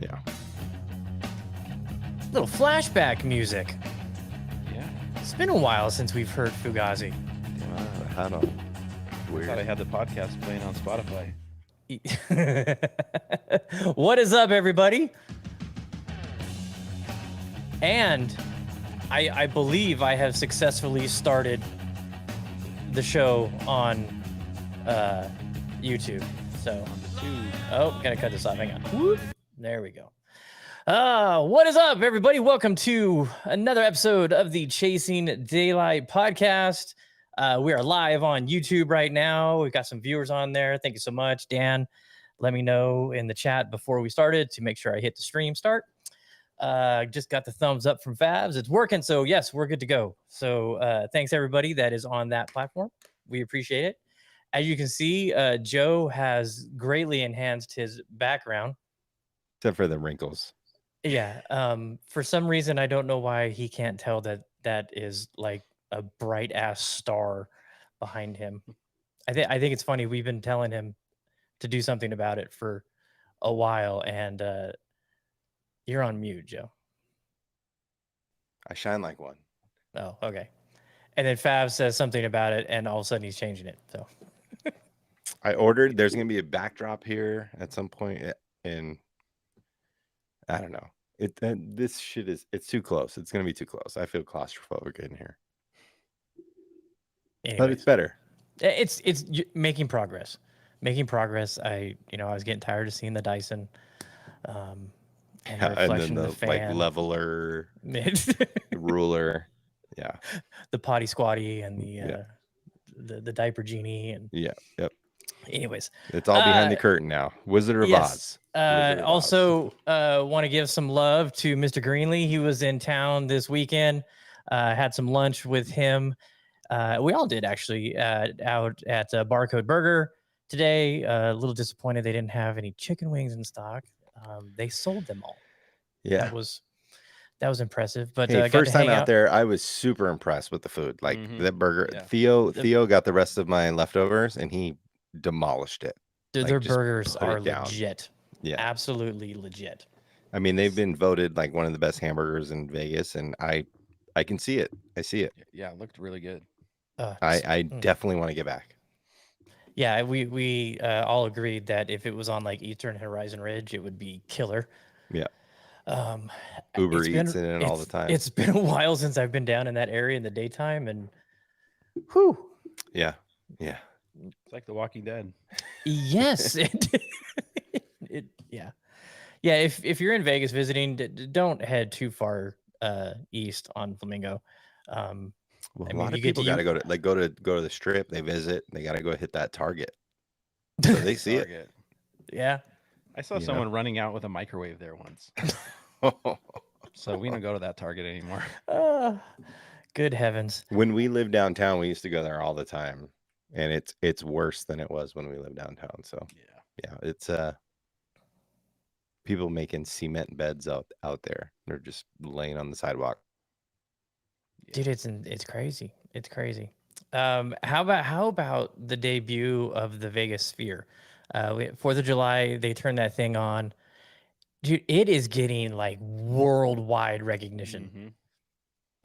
Yeah. Little flashback music. Yeah. It's been a while since we've heard Fugazi. I don't. I Weird. thought I had the podcast playing on Spotify. What is up, everybody? And I believe I have successfully started the show on YouTube. So, gotta cut this off. Hang on. Whoop. There we go. What is up, everybody? Welcome to another episode of the Chasing Daylight podcast. We are live on YouTube right now. We've got some viewers on there. Thank you so much, Dan. Let me know in the chat before we started to make sure I hit the stream start. Just got the thumbs up from Fabs. It's working, so yes, we're good to go. So thanks everybody that is on that platform. We appreciate it. As you can see, Joe has greatly enhanced his background. Except for the wrinkles. Yeah. For some reason, I don't know why he can't tell that is like a bright ass star behind him. I think it's funny. We've been telling him to do something about it for a while, and you're on mute, Joe. I shine like one. Oh, okay. And then Fav says something about it, and all of a sudden he's changing it. So I ordered. There's gonna be a backdrop here at some point, and I don't know. This shit it's too close. It's gonna be too close. I feel claustrophobic in here. anyways, But it's better. It's making progress. Making progress. I was getting tired of seeing the Dyson. And the reflection and then of the fan. like leveler, ruler, yeah, the potty squatty, and the diaper genie, and yep. Anyways, It's all behind the curtain now. Wizard of Oz. Also, want to give some love to Mr. Greenely. He was in town this weekend. Had some lunch with him. We all did actually out at Barcode Burger today. A little disappointed they didn't have any chicken wings in stock. They sold them all. Yeah, that was impressive. But hey, first time out there, I was super impressed with the food. Like that burger. Yeah. Theo got the rest of my leftovers, and he demolished it. Dude, their burgers are legit. Yeah, absolutely legit. I mean, they've been voted like one of the best hamburgers in Vegas, and I can see it. I see it. Yeah, it looked really good. I definitely want to get back. Yeah, we all agreed that if it was on like Eastern Horizon Ridge, it would be killer. Yeah. Uber Eats in it all the time. It's been a while since I've been down in that area in the daytime, and whew. Yeah. It's like The Walking Dead. Yes. Yeah. If you're in Vegas visiting, don't head too far east on Flamingo. Well, a lot of people got to go to the Strip. They visit. They got to go hit that Target. So they see it. Yeah. I saw someone running out with a microwave there once. So we don't go to that Target anymore. Good heavens. When we lived downtown, we used to go there all the time, and it's worse than it was when we lived downtown. So yeah, it's people making cement beds out there. They're just laying on the sidewalk. Dude, it's crazy. It's crazy. How about the debut of the Vegas Sphere? 4th of July, they turned that thing on. Dude, it is getting like worldwide recognition. Mm-hmm.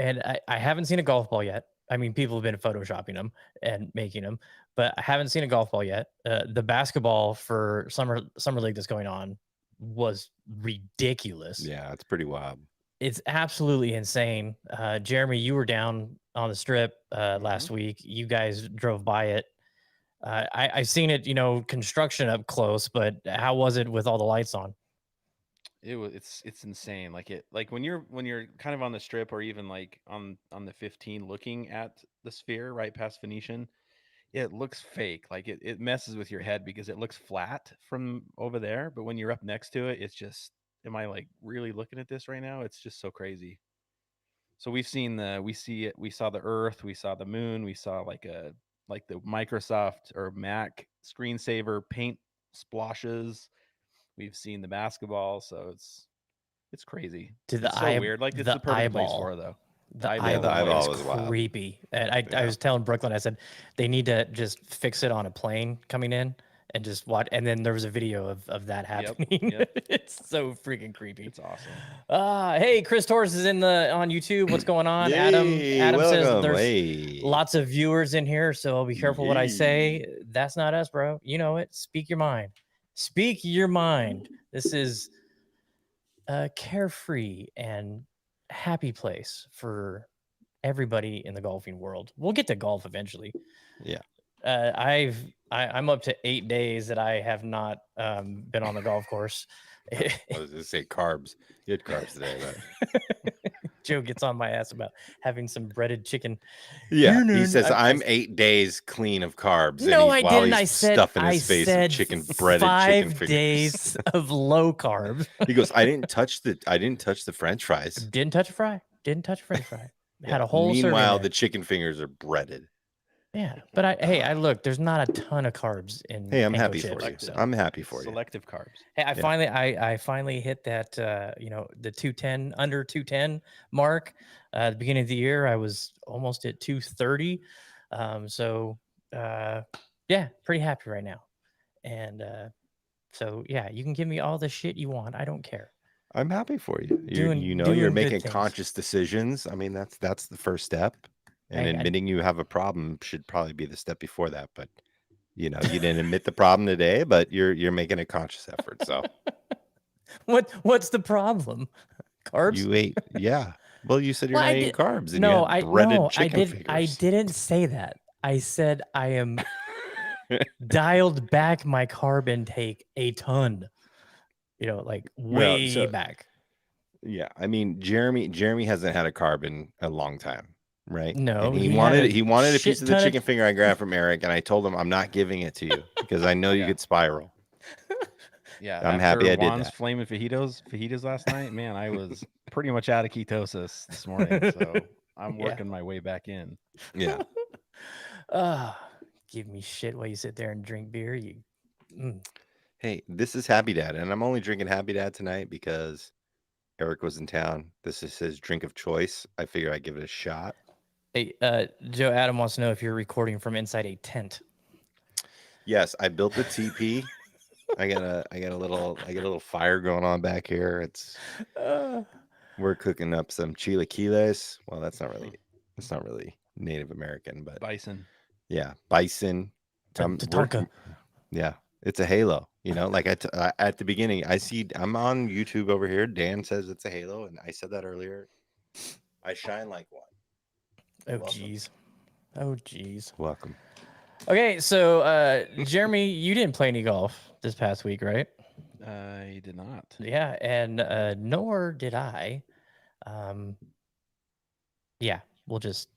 And I haven't seen a golf ball yet. I mean, people have been photoshopping them and making them, but I haven't seen a golf ball yet. The basketball for summer league that's going on was ridiculous. Yeah, it's pretty wild. It's absolutely insane. Jeremy, you were down on the Strip last week. You guys drove by it. I've seen it, construction up close, but how was it with all the lights on? It's insane. Like when you're kind of on the Strip, or even like on the 15 looking at the Sphere right past Venetian, it looks fake. Like it messes with your head because it looks flat from over there. But when you're up next to it, it's just, am I like really looking at this right now? It's just so crazy. So we saw the Earth, we saw the moon, we saw like the Microsoft or Mac screensaver paint splashes. We've seen the basketball, so it's crazy. It's so weird. Like it's the perfect place for it, though. The eyeball was creepy. And I was telling Brooklyn, I said they need to just fix it on a plane coming in and just watch. And then there was a video of that Yep, happening. yep. It's so freaking creepy. It's awesome. Hey, Chris Torres is on YouTube. What's going on? Yay, Adam says welcome. there's Hey. lots of viewers in here, so I'll be careful what I say. Yay. That's not us, bro. You know it. Speak your mind. Speak your mind. This is a carefree and happy place for everybody in the golfing world. We'll get to golf eventually. Yeah. I'm up to 8 days that I have not been on the golf course. I was gonna say carbs. You had carbs today, but Joe gets on my ass about having some breaded chicken. yeah, he Dude, says I- I'm 8 days clean of carbs. No, and I while didn't. He's I said stuffing I his face said with chicken breaded 5 chicken fingers. days of low carb. He goes, I didn't touch the French fries. Didn't touch a fry. Didn't touch a French fry. Had Yeah. a whole serving Meanwhile, there. the chicken fingers are breaded. Yeah, but I look. There's not a ton of carbs in. Hey, I'm panko happy chips, for you. so. I'm happy for you. Selective carbs. Hey, Yeah. I finally hit that the 210 under 210 mark. At the beginning of the year, I was almost at 230. Yeah, pretty happy right now. And so yeah, you can give me all the shit you want. I don't care. I'm happy for you. You're Doing you're good making things. conscious decisions. I mean, that's the first step. And I- admitting you have a problem should probably be the step before that. But you didn't admit the problem today, but you're making a conscious effort. So What's the problem? Carbs? you ate, yeah. Well, you said you're Well, not I eating did- carbs, and No, you had breaded chicken I fingers. didn't say that. I said I am dialed back my carb intake a ton. Like way so- back. Yeah, I mean, Jeremy hasn't had a carb in a long time, right? No, and he he had wanted a he wanted a shit piece of the ton of- chicken finger I grabbed from Eric, and I told him I'm not giving it to you because I know you Yeah. could spiral. Yeah, I'm happy I did Juan's that. flaming fajitas last night. Man, I was pretty much out of ketosis this morning, so I'm Yeah. working my way back in. Yeah, Give me shit while you sit there and drink beer. hey, this is Happy Dad, and I'm only drinking Happy Dad tonight because Eric was in town. This is his drink of choice. I figure I'd give it a shot. Hey, Joe Adam wants to know if you're recording from inside a tent. Yes, I built the TP. I got a little fire going on back here. We're cooking up some chilaquiles. Well, that's not really Native American, but Bison. yeah, bison. Tatanka. Yeah, it's a halo. Like at the beginning, I'm on YouTube over here. Dan says it's a halo, and I said that earlier. I shine like one. Oh Welcome. jeez. Oh jeez. Welcome. Okay, so Jeremy, you didn't play any golf this past week, right? I did not. Yeah, and nor did I. Yeah, we'll just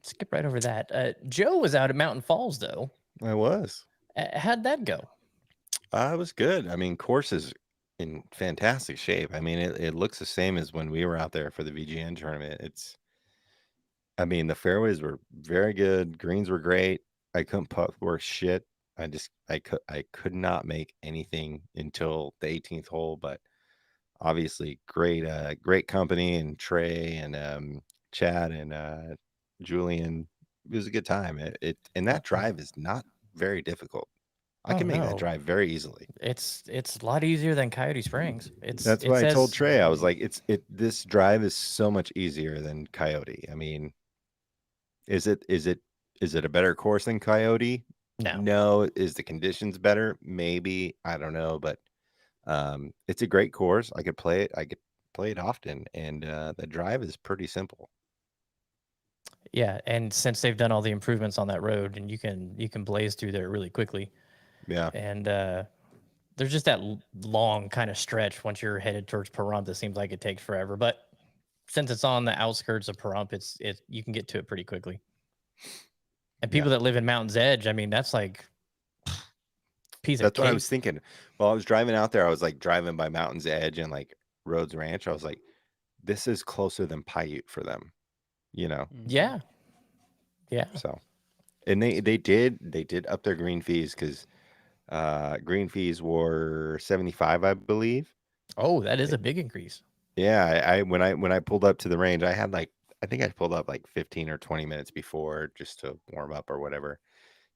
skip right over that. Joe was out at Mountain Falls though. I was. How'd that go? It was good. I mean, course is in fantastic shape. I mean, it looks the same as when we were out there for the VGN tournament. I mean, the fairways were very good. Greens were great. I couldn't putt worth shit. I could not make anything until the 18th hole, but obviously great company, and Trey and Chad and Julian. It was a good time. And that drive is not very difficult. I can make that drive very easily. It's a lot easier than Coyote Springs. That's why I told Trey. I was like, this drive is so much easier than Coyote. I mean, is it a better course than Coyote? No. Is the conditions better? Maybe. I don't know, but it's a great course. I could play it often, and the drive is pretty simple. Yeah, and since they've done all the improvements on that road, and you can blaze through there really quickly. Yeah. And there's just that long kind of stretch once you're headed towards Pahrump that seems like it takes forever. But since it's on the outskirts of Pahrump, you can get to it pretty quickly. And people that live in Mountain's Edge, I mean, that's like piece of That's cake. what I was thinking. While I was driving out there, I was like driving by Mountain's Edge and like Rhodes Ranch. I was like, this is closer than Paiute for them, Yeah. Yeah. So, and they did up their green fees because green fees were 75, I believe. Oh, that is a big increase. Yeah, when I pulled up to the range, I think I pulled up like 15 or 20 minutes before just to warm up or whatever.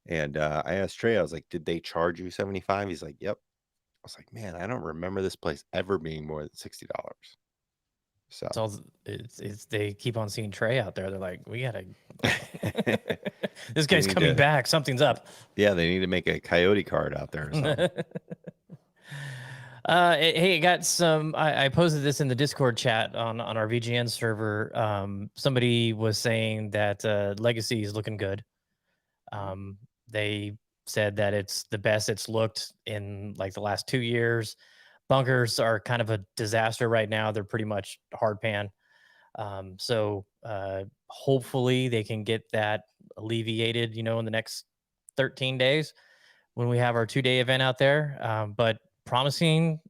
And I asked Trey, I was like, "Did they charge you 75?" He's like, "Yep." I was like, "Man, I don't remember this place ever being more than $60." So It's all it's they keep on seeing Trey out there. They're like, we gotta. This they guy's need coming to, back. Something's up. yeah, they need to make a coyote card out there or something. Hey, I got some. I posted this in the Discord chat on our VGN server. Somebody was saying that Legacy is looking good. They said that it's the best it's looked in like the last 2 years. Bunkers are kind of a disaster right now. They're pretty much hard pan. So hopefully they can get that alleviated, in the next 13 days when we have our 2-day event out there. But promising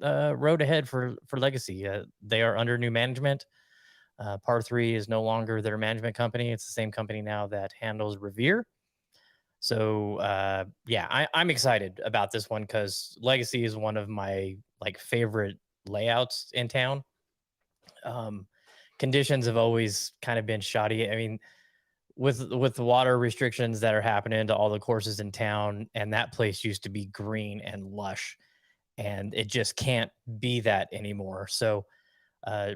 road ahead for Legacy. They are under new management. Par 3 is no longer their management company. It's the same company now that handles Revere. So yeah, I'm excited about this one because Legacy is one of my like favorite layouts in town. Conditions have always kind of been shoddy. I mean, with the water restrictions that are happening to all the courses in town, and that place used to be green and lush, and it just can't be that anymore. So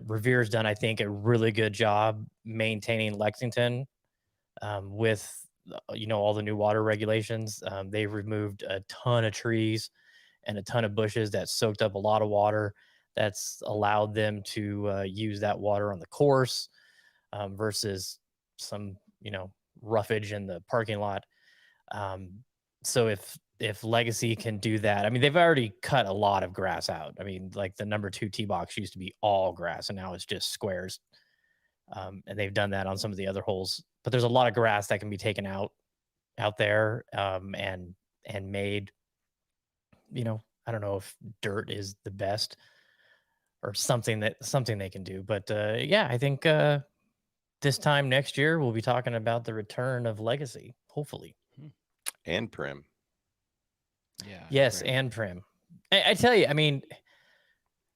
Revere's done, I think, a really good job maintaining Lexington with all the new water regulations. They've removed a ton of trees and a ton of bushes that soaked up a lot of water. That's allowed them to use that water on the course versus some roughage in the parking lot. Um, so if Legacy can do that, I mean, they've already cut a lot of grass out. I mean, like the number 2 tee box used to be all grass, and now it's just squares. And they've done that on some of the other holes. But there's a lot of grass that can be taken out there and made. I don't know if dirt is the best or something they can do. But yeah, I think this time next year we'll be talking about the return of Legacy, hopefully. And Prim. Yeah. Yes, great. and Prim. I tell you, I mean,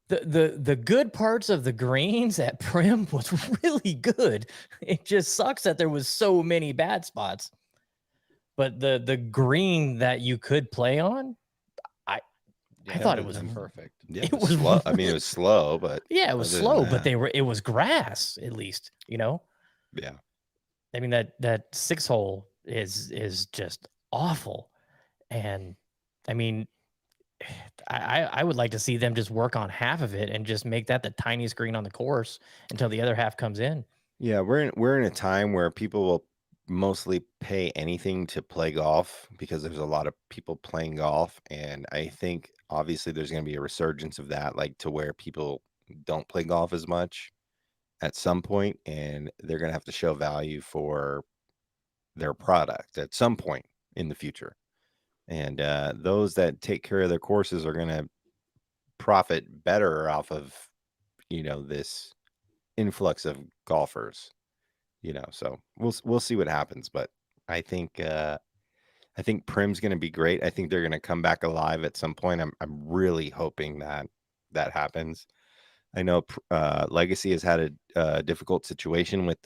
the good parts of the greens at Prim was really good. It just sucks that there was so many bad spots. But the green that you could play on, I Yeah, thought that it was perfect. Yeah, it it was was slow. I mean, it was slow, but yeah, it was other than slow, but that, it was grass at least. yeah. I mean that 6 hole is just awful, and I mean I would like to see them just work on half of it and just make that the tiniest green on the course until the other half comes in. Yeah, we're in a time where people will mostly pay anything to play golf because there's a lot of people playing golf, and I think obviously there's going to be a resurgence of that, like to where people don't play golf as much at some point, and they're going to have to show value for their product at some point in the future. And those that take care of their courses are going to profit better off of this influx of golfers. So we'll see what happens, but I think Prim's going to be great. I think they're going to come back alive at some point. I'm really hoping that happens. I know Legacy has had a difficult situation with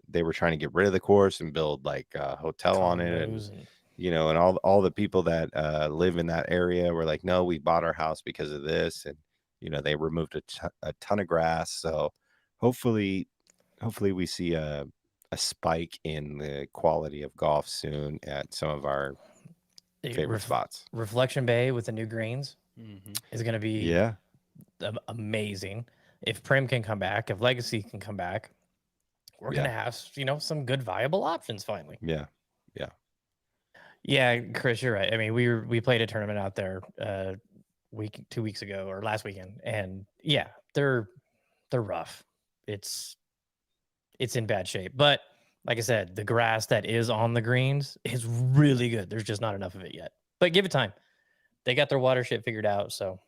they were trying to get rid of the course and build like a hotel on it, and Condos and and all the people that live in that area were like, no, we bought our house because of this, and they removed a ton of grass. So hopefully we see a spike in the quality of golf soon at some of our favorite spots. Reflection Bay with the new greens Mm-hmm. is going to be Yeah. amazing. If Prim can come back, if Legacy can come back, we're going to have, some good viable options finally. Yeah. Yeah. Yeah, Chris, you're right. I mean, we played a tournament out there 2 weeks ago or last weekend, and yeah, they're rough. It's in bad shape. But like I said, the grass that is on the greens is really good. There's just not enough of it yet. But give it time. They got their water shit figured out, so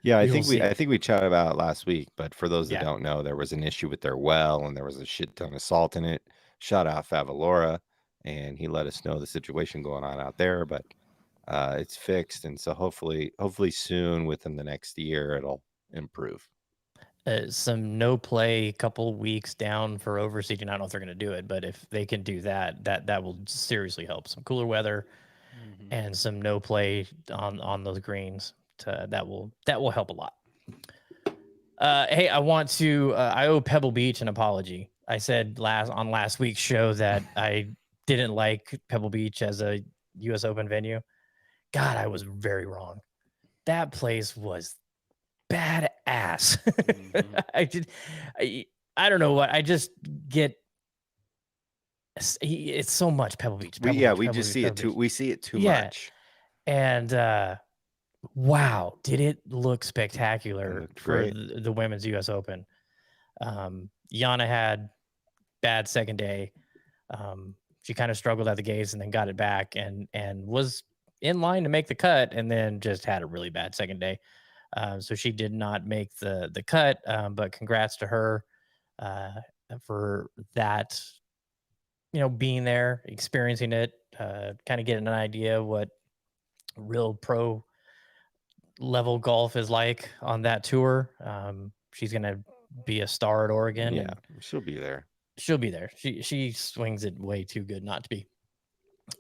Yeah, we will see. I think we chatted about it last week, but for those that Yeah. don't know, there was an issue with their well and there was a shit ton of salt in it. Shout out Favalora, and he let us know the situation going on out there, but it's fixed, and so hopefully soon within the next year it'll improve. some no play, couple weeks down for overseeding. I don't know if they're going to do it, but if they can do that, that will seriously help. Some cooler weather and some no play on those greens. That will help a lot. Hey, I want to. I owe Pebble Beach an apology. I said last week's show that I didn't like Pebble Beach as a U.S. Open venue. God, I was very wrong. That place was badass. I don't know what. I just get. It's so much Pebble Beach. We Pebble just Beach, see it Pebble too. Beach. We see it too Yeah. much. And wow, did it look spectacular looked for great. the women's U.S. Open? Yana had bad second day. She kind of struggled at the gates and then got it back and was in line to make the cut and then just had a really bad second day. So she did not make the cut, but congrats to her for that, being there, experiencing it, kind of getting an idea of what real pro level golf is like on that tour. She's going to be a star at Oregon. Yeah, she'll be there. She'll be there. She swings it way too good not to be.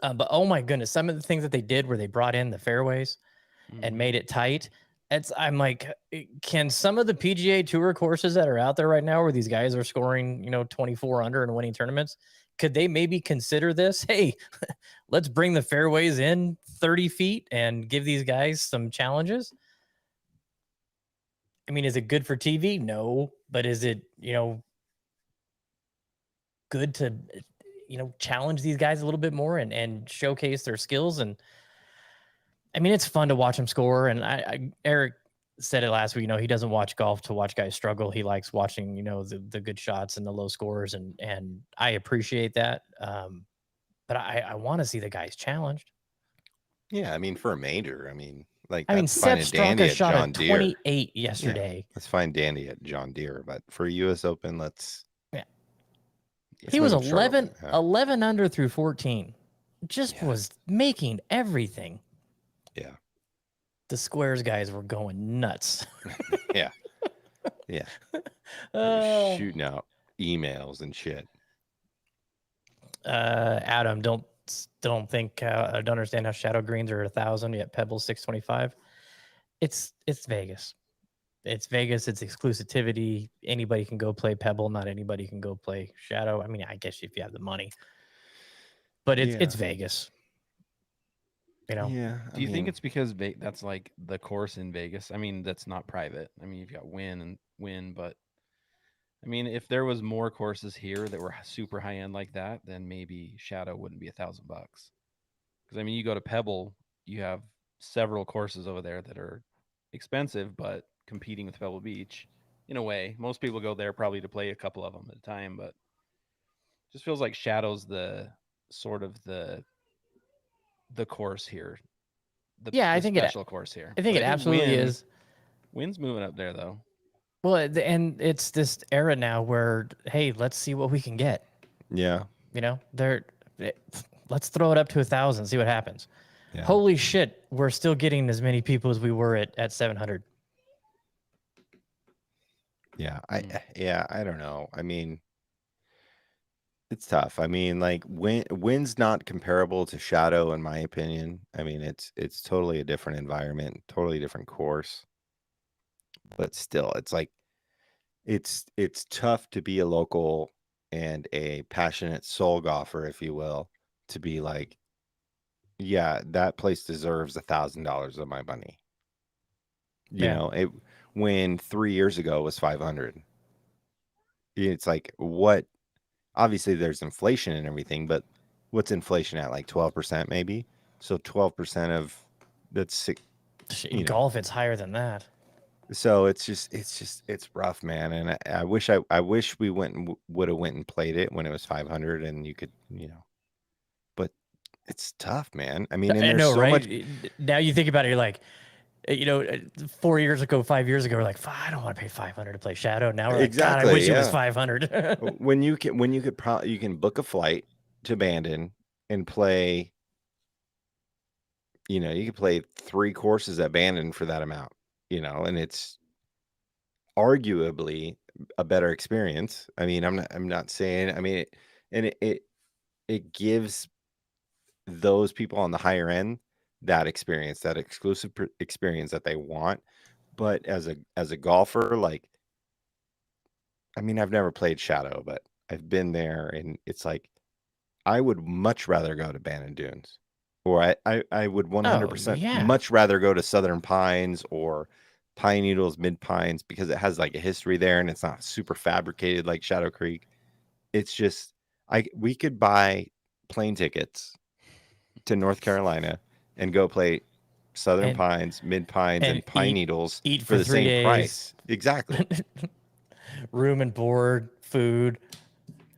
But oh my goodness, some of the things that they did where they brought in the fairways and made it tight. I'm like, can some of the PGA Tour courses that are out there right now where these guys are scoring, 24 under and winning tournaments, could they maybe consider this? Hey, let's bring the fairways in 30 feet and give these guys some challenges. I mean, is it good for TV? No, but is it, good to, challenge these guys a little bit more and showcase their skills? And I mean, it's fun to watch them score. And Eric said it last week, he doesn't watch golf to watch guys struggle. He likes watching, the good shots and the low scores. And I appreciate that. But I want to see the guys challenged. Yeah, I mean, for a major, Seth Straka shot a 28 yesterday. Yeah, let's find dandy at John Deere, but for US Open, let's he was 11 under through 14. Just was making everything. Yeah. The squares guys were going nuts. Yeah. Shooting out emails and shit. Adam, don't think I don't understand how shadow greens are 1,000 yet Pebbles 625. It's Vegas. It's Vegas. It's exclusivity. Anybody can go play Pebble. Not anybody can go play Shadow. I mean, I guess if you have the money, but it's Vegas. Yeah. Do you think it's because that's like the course in Vegas? I mean, that's not private. I mean, you've got Win, but I mean, if there was more courses here that were super high end like that, then maybe Shadow wouldn't be $1,000. Because I mean, you go to Pebble, you have several courses over there that are expensive, but competing with Pebble Beach in a way. Most people go there probably to play a couple of them at a time, but it just feels like Shadow's the sort of the course here. I think special course here. I think it absolutely is. Win's moving up there though. Well, and it's this era now where, hey, let's see what we can get. Yeah. Let's throw it up to 1,000, see what happens. Yeah. Holy shit, we're still getting as many people as we were at 700. Yeah, I don't know. I mean, it's tough. I mean, like Win's not comparable to Shadow in my opinion. I mean, it's totally a different environment, totally different course. But still, it's like it's tough to be a local and a passionate soul golfer, if you will, to be like, yeah, that place deserves $1,000 of my money. You know, when 3 years ago it was 500. It's like, what? Obviously, there's inflation and everything, but what's inflation at? Like 12% maybe. So 12% of that's in golf, it's higher than that. So it's rough, man. And I wish we would have went and played it when it was 500, and you could, but it's tough, man. I mean, and there's so much. Now you think about it, you're like, 4 years ago, 5 years ago, we're like, I don't want to pay 500 to play Shadow. Now we're like, God, I wish it was 500. when you can book a flight to Bandon and play, you can play 3 courses at Bandon for that amount, and it's arguably a better experience. I mean, I'm not saying. I mean, it gives those people on the higher end that experience, that exclusive experience that they want. But as a golfer, like, I mean, I've never played Shadow, but I've been there, and it's like I would much rather go to Bandon Dunes, or I would Oh 100% yeah. much rather go to Southern Pines or Pine Needles, Mid Pines, because it has like a history there, and it's not super fabricated like Shadow Creek. It's just we could buy plane tickets to North Carolina and go play Southern And Pines, Mid Pines, and Pine eat Needles eat for for the 3 same price. days. Exactly. Room and board, food.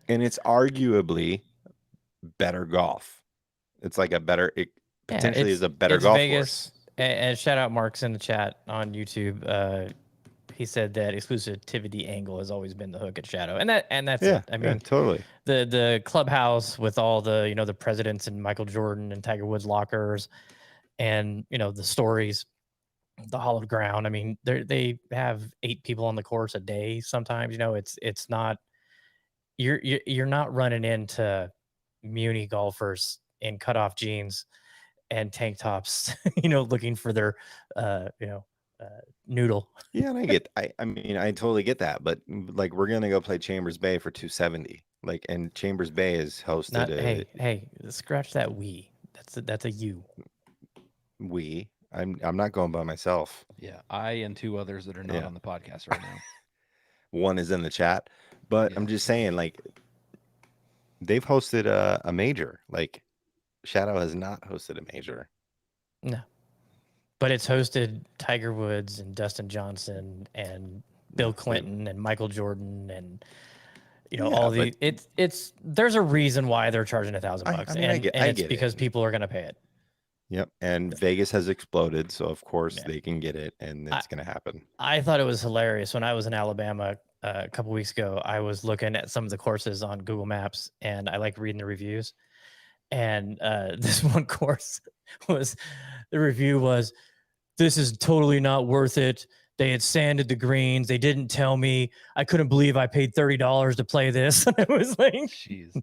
And it's arguably better golf. It's like it Yeah, potentially is a better it's golf Vegas. course. And shout out Mark's in the chat on YouTube. He said that exclusivity angle has always been the hook at Shadow, and that's Yeah, it. I mean, totally. the clubhouse with all the the presidents and Michael Jordan and Tiger Woods lockers, and the stories, the hollowed ground. I mean, they have 8 people on the course a day sometimes. It's not you're not running into Muni golfers in cutoff jeans and tank tops, looking for their noodle. Yeah, and I mean, I totally get that, but like we're gonna go play Chambers Bay for 270. Like, and Chambers Bay is hosted Not hey, scratch that we. That's a you. I'm not going by myself. Yeah, I and 2 others that are not Yeah. on the podcast right now. One is in the chat, but I'm Yeah. just saying, like, they've hosted a major. Like, Shadow has not hosted a major. No. But it's hosted Tiger Woods and Dustin Johnson and Bill Clinton and Michael Jordan and all the it's there's a reason why they're charging $1,000, I mean, I get it's it. because people are gonna pay it. Yep, and Vegas has exploded, so of course they can get it, and it's going to happen. I thought it was hilarious when I was in Alabama a couple weeks ago. I was looking at some of the courses on Google Maps, and I like reading the reviews. And this one course the review was, "This is totally not worth it. They had sanded the greens. They didn't tell me. I couldn't believe I paid $30 to play this." And I was like, Jeez.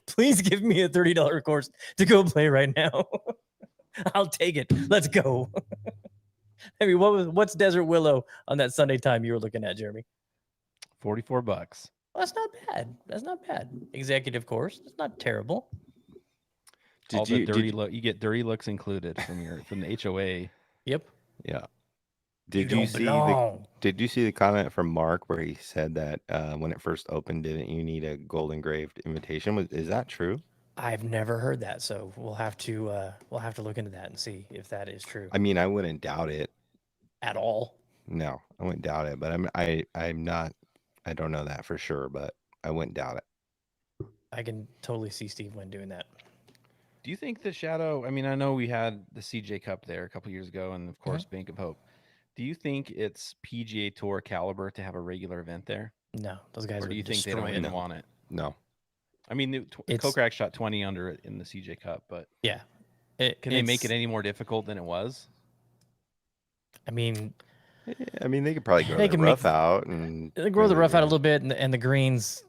please give me a $30 course to go play right now. I'll take it. Let's go. I mean, what's Desert Willow on that Sunday time you were looking at, Jeremy? $44. Well, that's not bad. That's not bad. Executive course. It's not terrible. You get dirty looks included from the HOA. Yep. Yeah. Did you see the comment from Mark where he said that when it first opened, didn't you need a gold engraved invitation? Is that true? I've never heard that, so we'll have to look into that and see if that is true. I mean, I wouldn't doubt it at all. No, I wouldn't doubt it, but I'm not. I don't know that for sure, but I wouldn't doubt it. I can totally see Steve Wynn doing that. Do you think the Shadow? I mean, I know we had the CJ Cup there a couple years ago, and of course Bank of Hope. Do you think it's PGA Tour caliber to have a regular event there? No, those guys. Or do you think they don't want it? No. I mean, Kokrak shot 20 under it in the CJ Cup, but yeah, can they make it any more difficult than it was? I mean, they could probably grow the rough out and they grow the rough out a little bit, and the greens,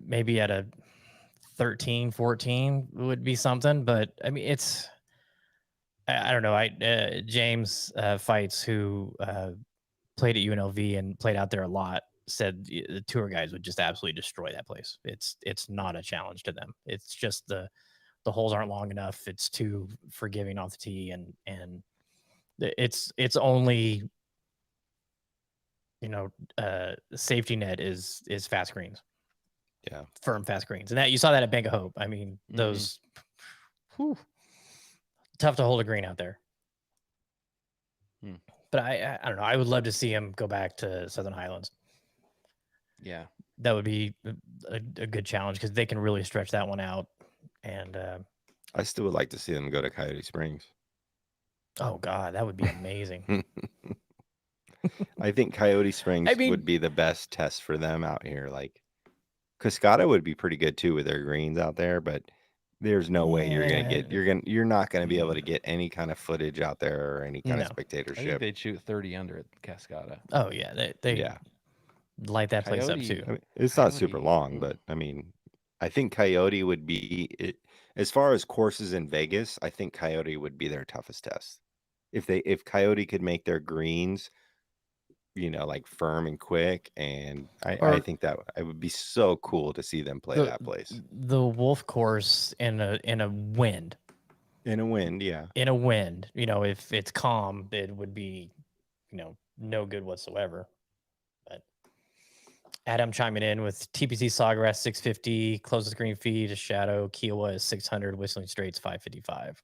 maybe at a 13, 14 would be something. But I mean, it's I don't know. James Fights, who played at UNLV and played out there a lot, said the tour guys would just absolutely destroy that place. It's not a challenge to them. It's just the holes aren't long enough. It's too forgiving off the tee, and it's only safety net is fast greens. Yeah, firm fast greens, and that you saw that at Bank of Hope. I mean, those tough to hold a green out there. But I don't know. I would love to see him go back to Southern Highlands. Yeah, that would be a good challenge because they can really stretch that one out. And I still would like to see them go to Coyote Springs. Oh God, that would be amazing. I think Coyote Springs would be the best test for them out here. Like Cascada would be pretty good too with their greens out there, but there's no way you're not gonna be able to get any kind of footage out there or any kind of spectatorship. I think they'd shoot 30 under at Cascada. Oh yeah, light that place up Coyote- too. I mean, it's not super Coyote, long, hmm. but I mean, I think Coyote would be it, as far as courses in Vegas. I think Coyote would be their toughest test. If Coyote could make their greens, like firm and quick, and I Or think that it would be so cool to see them play that place the Wolff course in a wind. in a wind. Yeah, In a wind, if it's calm, it would be, no good whatsoever. But Adam chiming in with TPC Sawgrass 650, closest green fee to Shadow, Kiowa is 600, Whistling Straits 555.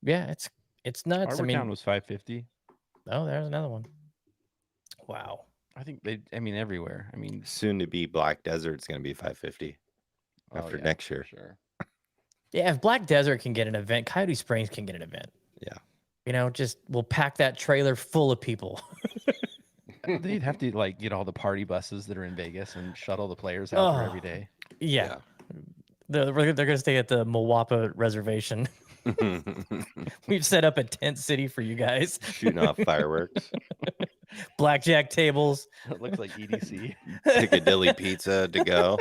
Yeah, it's nuts. Arbor Town was 550. Oh, there's another one. Wow. I think everywhere. I mean, soon to be Black Desert's going to be 550 oh, after yeah, next for year. sure. Yeah, if Black Desert can get an event, Coyote Springs can get an event. Yeah. Just we'll pack that trailer full of people. They'd have to get all the party buses that are in Vegas and shuttle the players out there every day. Yeah. They're going to stay at the Moapa Reservation. We've set up a tent city for you guys. Shooting off fireworks. Blackjack tables. It looks like EDC. Piccadilly pizza to go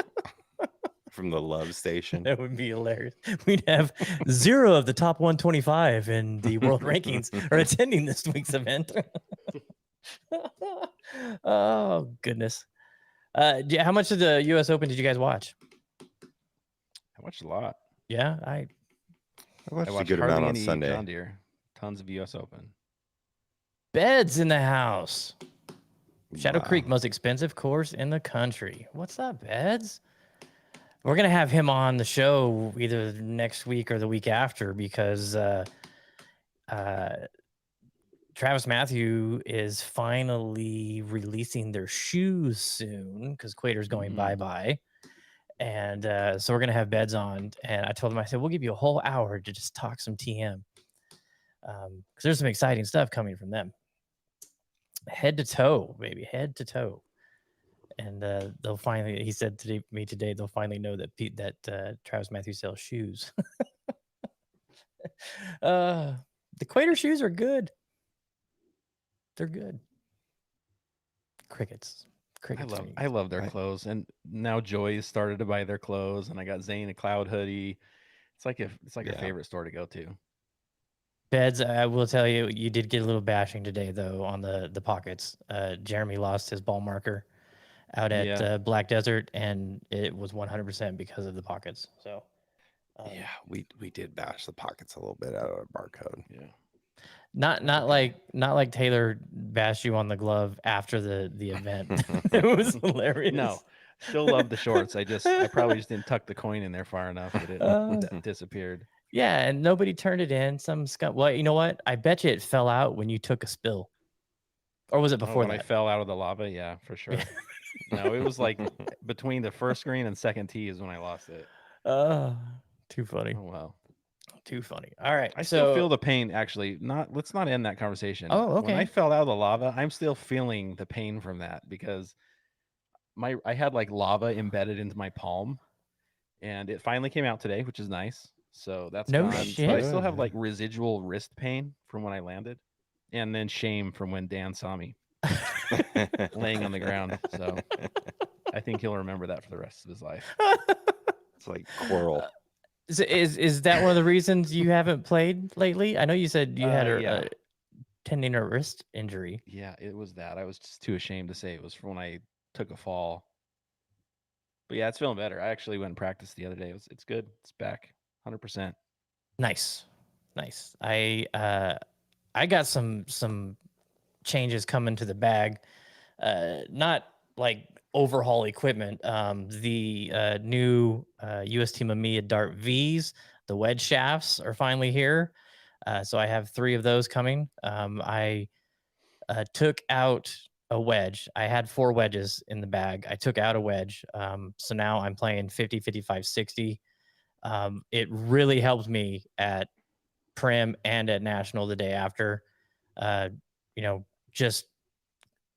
from the Love Station. That would be hilarious. We'd have 0 of the top 125 in the world rankings are attending this week's event. Oh, goodness. How much of the U.S. Open did you guys watch? I watched a lot. Yeah, I watched a watched good hardly amount on any Sunday. John Deere. Tons of U.S. Open. Beds in the house. Shadow Wow. Creek, most expensive course in the country. What's up, Beds? We're going to have him on the show either next week or the week after because Travis Matthew is finally releasing their shoes soon because Quater's going bye-bye. And so we're going to have Beds on. And I told him, I said, we'll give you a whole hour to just talk some TM. Because there's some exciting stuff coming from them. Head to toe, baby. Head to toe. And they'll finally, he said to me today, they'll finally know that Travis Matthew sells shoes. The Quater shoes are good. They're good. Crickets. I love their clothes, and now Joy's started to buy their clothes, and I got Zane a Cloud hoodie. It's like a favorite store to go to. Beds, I will tell you, you did get a little bashing today though on the pockets. Jeremy lost his ball marker out at Black Desert, and it was 100% because of the pockets. So yeah, we did bash the pockets a little bit out of Barcode. Yeah. Not like Taylor bashed you on the glove after the event. It was hilarious. No, still love the shorts. I probably just didn't tuck the coin in there far enough that it disappeared. Yeah, and nobody turned it in. Some scum. Well, you know what? I bet you it fell out when you took a spill. Or was it before when that? I fell out of the lava? Yeah, for sure. No, it was like between the first green and second tee is when I lost it. Too funny. Oh, wow. Too funny. All right. I still feel the pain, actually. Let's not end that conversation. Oh, okay. When I fell out of the lava, I'm still feeling the pain from that because I had like lava embedded into my palm, and it finally came out today, which is nice. So that's no gone. shit. But I still have like residual wrist pain from when I landed, and then shame from when Dan saw me laying on the ground. So I think he'll remember that for the rest of his life. It's like Coral. Is that one of the reasons you haven't played lately? I know you said you had a tendon or wrist injury. Yeah, it was that. I was just too ashamed to say it was from when I took a fall. But yeah, it's feeling better. I actually went and practiced the other day. It's good. It's back 100%. Nice. I got some changes coming to the bag. Not like overhaul equipment. The new UST Mamiya Dart Vs, the wedge shafts are finally here. So I have 3 of those coming. I took out a wedge. I had 4 wedges in the bag. I took out a wedge. So now I'm playing 50, 55, 60. It really helped me at Prim and at National the day after. Just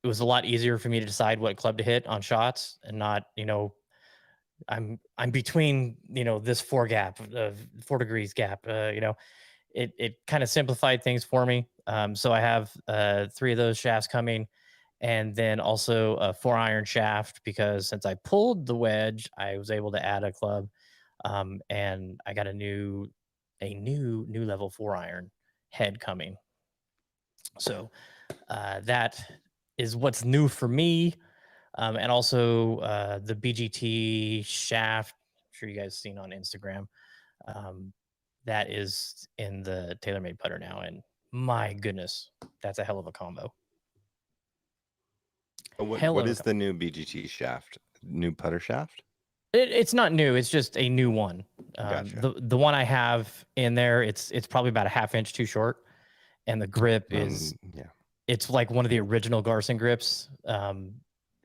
it was a lot easier for me to decide what club to hit on shots and not, I'm between, this 4 degrees gap, it kind of simplified things for me. So I have 3 of those shafts coming, and then also a 4-iron shaft, because since I pulled the wedge, I was able to add a club, and I got a new level 4-iron head coming. So that is what's new for me. And also the BGT shaft, I'm sure you guys seen on Instagram. That is in the TaylorMade putter now, and my goodness, that's a hell of a combo. What is the new BGT shaft? New putter shaft? It's not new. It's just a new one. Gotcha. The one I have in there, it's probably about a ½ inch too short, and the grip is it's like one of the original Garson grips.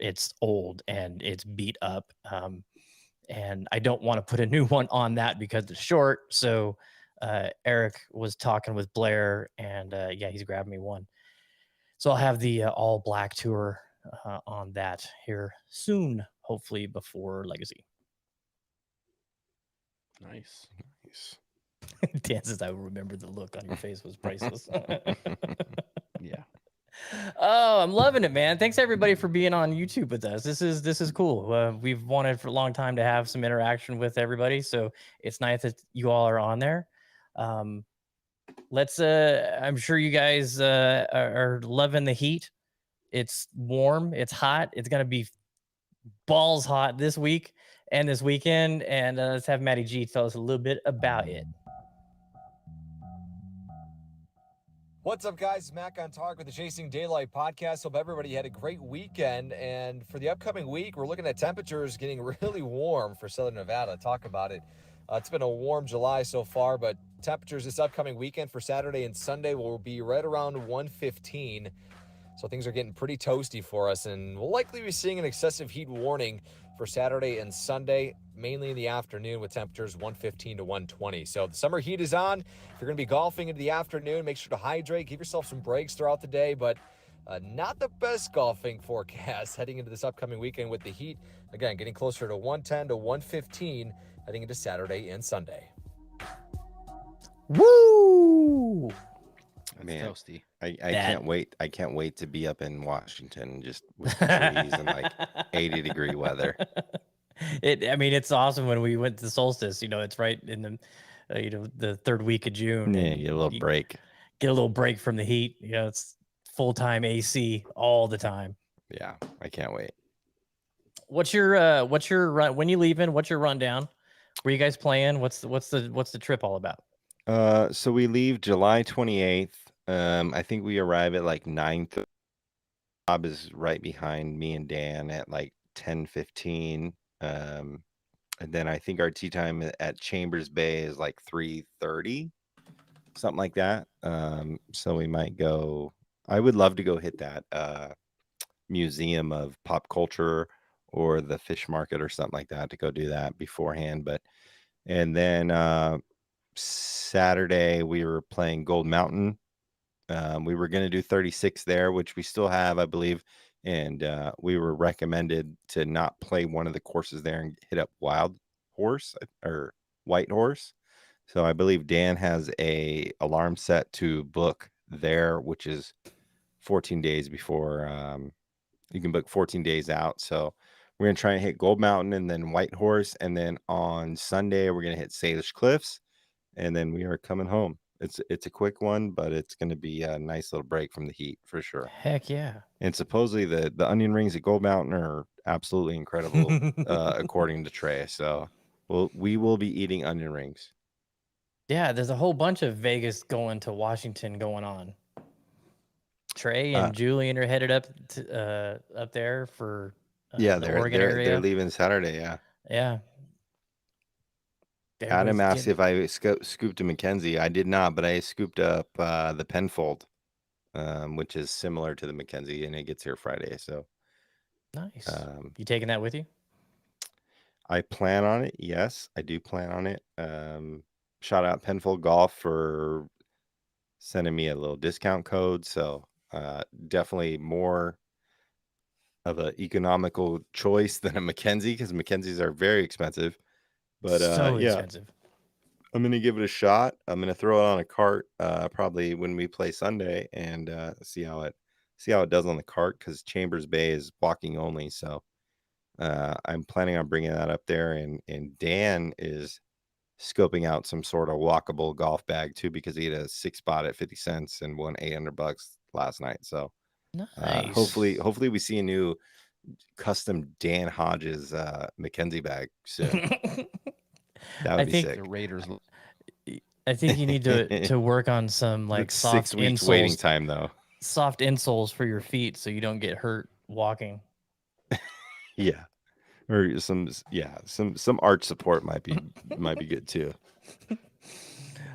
It's old and it's beat up, and I don't want to put a new one on that because it's short. So Eric was talking with Blair, and yeah, he's grabbed me one. So I'll have the all black tour on that here soon, hopefully before Legacy. Nice. Dan says, I remember the look on your face was priceless. Yeah. Oh, I'm loving it, man. Thanks everybody for being on YouTube with us. This is cool. We've wanted for a long time to have some interaction with everybody, so it's nice that you all are on there. Let's I'm sure you guys are loving the heat. It's warm, it's hot. It's gonna be balls hot this week and this weekend. And let's have Matty G tell us a little bit about it. What's up, guys? It's Mac on Talk with the Chasing Daylight podcast. Hope everybody had a great weekend. And for the upcoming week, we're looking at temperatures getting really warm for Southern Nevada. Talk about it. It's been a warm July so far, but temperatures this upcoming weekend for Saturday and Sunday will be right around 115. So things are getting pretty toasty for us, and we'll likely be seeing an excessive heat warning for Saturday and Sunday, mainly in the afternoon with temperatures 115 to 120. So the summer heat is on. If you're going to be golfing into the afternoon, make sure to hydrate, give yourself some breaks throughout the day, but not the best golfing forecast heading into this upcoming weekend with the heat, again, getting closer to 110 to 115 heading into Saturday and Sunday. Woo! That's Man, toasty. I can't wait. I can't wait to be up in Washington just with the trees and like 80-degree weather. I mean, it's awesome when we went to solstice. You know, it's right in the, the third week of June. Yeah, and get a little break. Get a little break from the heat. You know, it's full-time AC all the time. Yeah, I can't wait. What's your run when you leaving? What's your rundown? Where you guys playing? What's the trip all about? So we leave July 28th. I think we arrive at like 9:30. Bob is right behind me and Dan at like 10:15. And then I think our tea time at Chambers Bay is like 3:30, something like that. So we might go. I would love to go hit that museum of pop culture or the fish market or something like that to go do that beforehand. And then Saturday we were playing Gold Mountain. We were going to do 36 there, which we still have, I believe. And we were recommended to not play one of the courses there and hit up Wild Horse or White Horse. So I believe Dan has a alarm set to book there, which is 14 days before. You can book 14 days out. So we're going to try and hit Gold Mountain and then White Horse. And then on Sunday, we're going to hit Salish Cliffs. And then we are coming home. It's a quick one, but it's going to be a nice little break from the heat for sure. Heck yeah. And supposedly the onion rings at Gold Mountain are absolutely incredible, according to Trey. So we will be eating onion rings. Yeah, there's a whole bunch of Vegas going to Washington going on. Trey and Julian are headed up there for the Oregon area. They're leaving Saturday. Yeah. Adam asked if I scooped a Mackenzie. I did not, but I scooped up the Penfold, which is similar to the Mackenzie, and it gets here Friday. So nice. You taking that with you? I plan on it. Yes, I do plan on it. Shout out Penfold Golf for sending me a little discount code. So definitely more of an economical choice than a Mackenzie, because Mackenzies are very expensive. But so yeah, expensive. I'm gonna give it a shot. I'm gonna throw it on a cart probably when we play Sunday and see how it see how it does on the cart, because Chambers Bay is walking only. So I'm planning on bringing that up there, and Dan is scoping out some sort of walkable golf bag too, because he had a 6 spot at 50 cents and won $800 last night. So Nice. hopefully we see a new custom Dan Hodges Mackenzie bag soon. That would I be think sick. The Raiders. I think you need to work on some like That's soft 6 weeks waiting insoles, time though. soft insoles for your feet so you don't get hurt walking. Yeah. Or some arch support might be good too.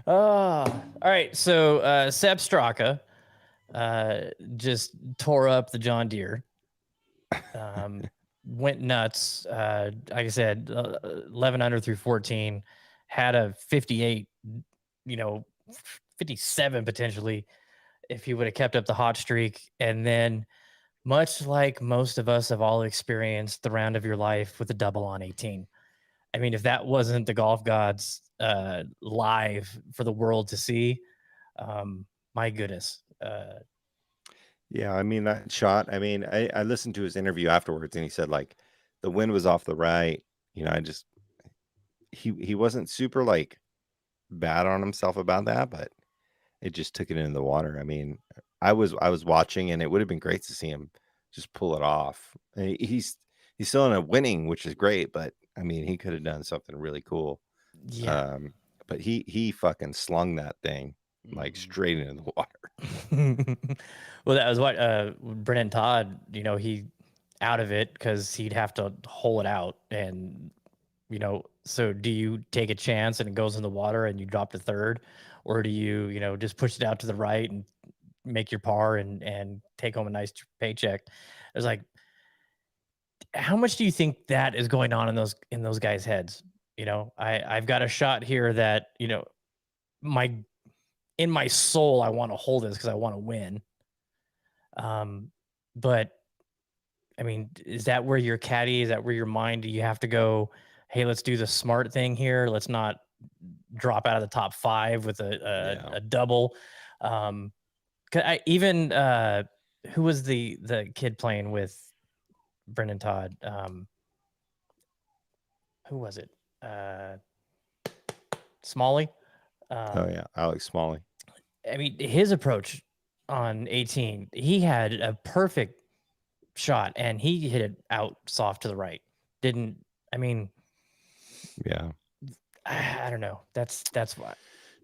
All right. So Seb Straka just tore up the John Deere. Went nuts. Like I said, 11 under through 14, had a 58, 57 potentially if he would have kept up the hot streak. And then, much like most of us have all experienced the round of your life with a double on 18. I mean, if that wasn't the golf gods live for the world to see, my goodness. Yeah, I mean that shot. I mean, I listened to his interview afterwards, and he said like the wind was off the right. He wasn't super like bad on himself about that, but it just took it into the water. I mean, I was watching, and it would have been great to see him just pull it off. He's still in a winning, which is great, but I mean, he could have done something really cool. Yeah. But he fucking slung that thing like straight into the water. Well, that was what Brennan Todd, he out of it because he'd have to hole it out. And, so do you take a chance and it goes in the water and you drop to third? Or do you, just push it out to the right and make your par and take home a nice paycheck? It was like, how much do you think that is going on in those guys' heads? I've got a shot here that, in my soul, I want to hold this because I want to win. But I mean, is that where your caddy, is that where your mind, do you have to go, hey, let's do the smart thing here. Let's not drop out of the top 5 with a double. Who was the kid playing with Brendan Todd? Who was it? Smalley. Oh yeah, Alex Smalley. I mean, his approach on 18, he had a perfect shot and he hit it out soft to the right. Yeah. I don't know. That's why.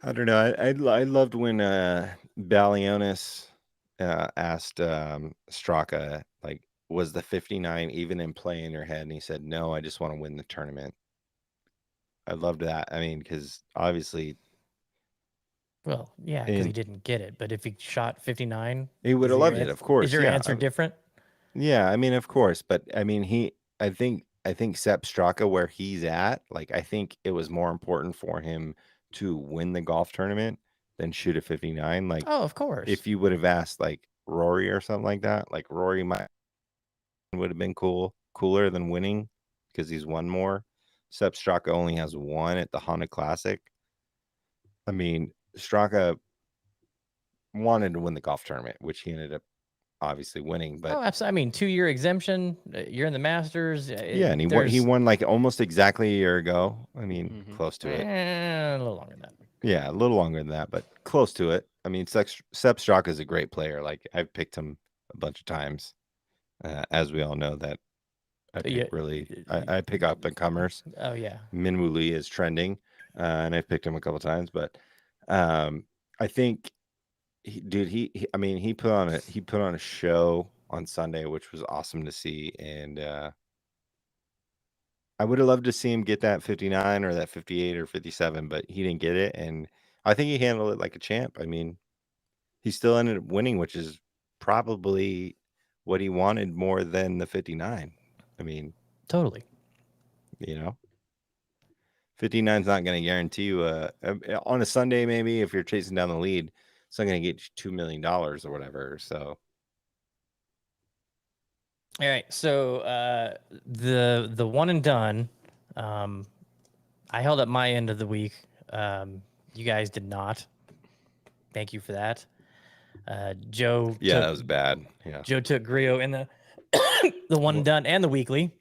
I don't know. I loved when Balionis asked Straka, like, was the 59 even in play in your head? And he said, no, I just want to win the tournament. I loved that. I mean, because obviously. Well, yeah, because he didn't get it. But if he shot 59, he would have loved it, of course. Is your answer different? Yeah, I mean, of course. But I mean, I think Sepp Straka, where he's at, like, I think it was more important for him to win the golf tournament than shoot a 59. Like, oh, of course. If you would have asked like Rory or something like that, like Rory would have been cooler than winning because he's won more. Sepp Straka only has 1 at the Honda Classic. I mean, Straka wanted to win the golf tournament, which he ended up obviously winning. But absolutely. I mean, 2-year exemption. You're in the Masters. Yeah, and he won like almost exactly a year ago. I mean, close to it. A little longer than that. Yeah, a little longer than that, but close to it. I mean, Sepp Straka is a great player. Like, I've picked him a bunch of times, as we all know that I pick up and comers. Oh yeah, Minwoo Lee is trending, and I've picked him a couple times. But I think, he put on a show on Sunday, which was awesome to see, and I would have loved to see him get that 59 or that 58 or 57, but he didn't get it, and I think he handled it like a champ. I mean, he still ended up winning, which is probably what he wanted more than the 59. I mean, totally. 59 is not going to guarantee you on a Sunday, maybe if you're chasing down the lead, it's not going to get you $2 million or whatever. So. All right, so the one and done, I held up my end of the week. You guys did not. Thank you for that. Joe. Yeah, that was bad. Yeah. Joe took Griot in the the one and done and the weekly,